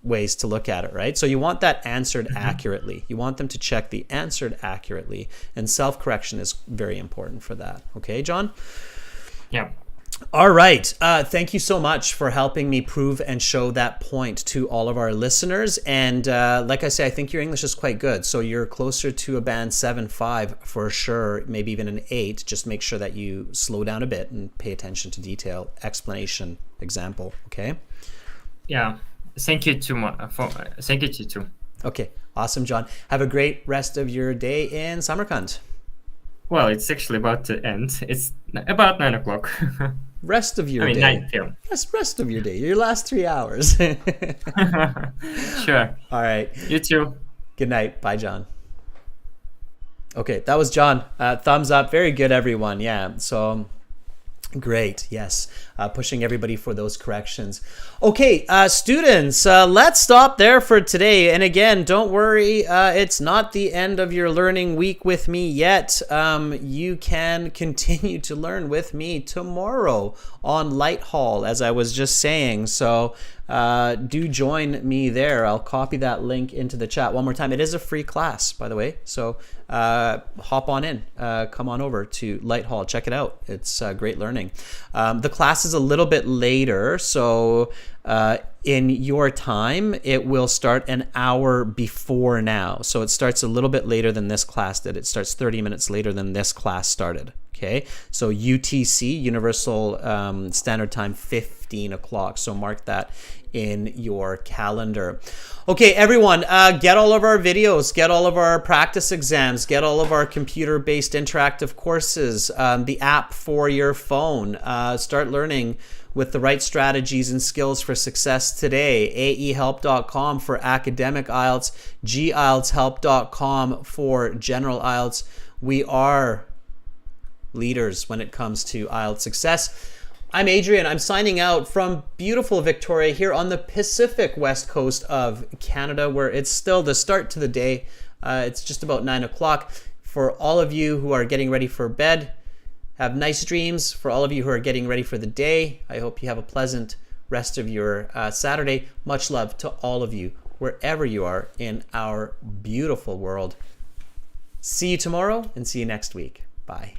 ways to look at it, right? So you want that answered accurately. You want them to check the answered accurately, and self-correction is very important for that. Okay, John? Yeah. All right. Thank you so much for helping me prove and show that point to all of our listeners. And like I say, I think your English is quite good. So you're closer to a band 7.5 for sure, maybe even an 8. Just make sure that you slow down a bit and pay attention to detail, explanation, example. Okay? Yeah. Thank you thank you too. Okay. Awesome, John. Have a great rest of your day in Samarkand. Well, it's actually about to end. It's about 9 o'clock. Rest of your day. 9 p.m. Rest of your day. Your last 3 hours. Sure. All right. You too. Good night. Bye, John. Okay, that was John. Thumbs up. Very good, everyone. Yeah. So great. Yes. Pushing everybody for those corrections. Okay, students, let's stop there for today. And again, don't worry. It's not the end of your learning week with me yet. You can continue to learn with me tomorrow on Light Hall, as I was just saying. So do join me there. I'll copy that link into the chat one more time. It is a free class, by the way. So hop on in. Come on over to Light Hall. Check it out. It's great learning. The class is a little bit later. So in your time, it will start an hour before now. So it starts a little bit later than this class did. It starts 30 minutes later than this class started. Okay, so UTC, Universal Standard Time, 15 o'clock. So mark that in your calendar. Okay, everyone, get all of our videos, get all of our practice exams, get all of our computer-based interactive courses, the app for your phone. Start learning with the right strategies and skills for success today. AEhelp.com for academic IELTS, GIELTShelp.com for general IELTS. We are leaders when it comes to IELTS success. I'm Adrian. I'm signing out from beautiful Victoria here on the Pacific West Coast of Canada, where it's still the start to the day. It's just about 9 o'clock. For all of you who are getting ready for bed, have nice dreams. For all of you who are getting ready for the day, I hope you have a pleasant rest of your Saturday. Much love to all of you wherever you are in our beautiful world. See you tomorrow and see you next week. Bye.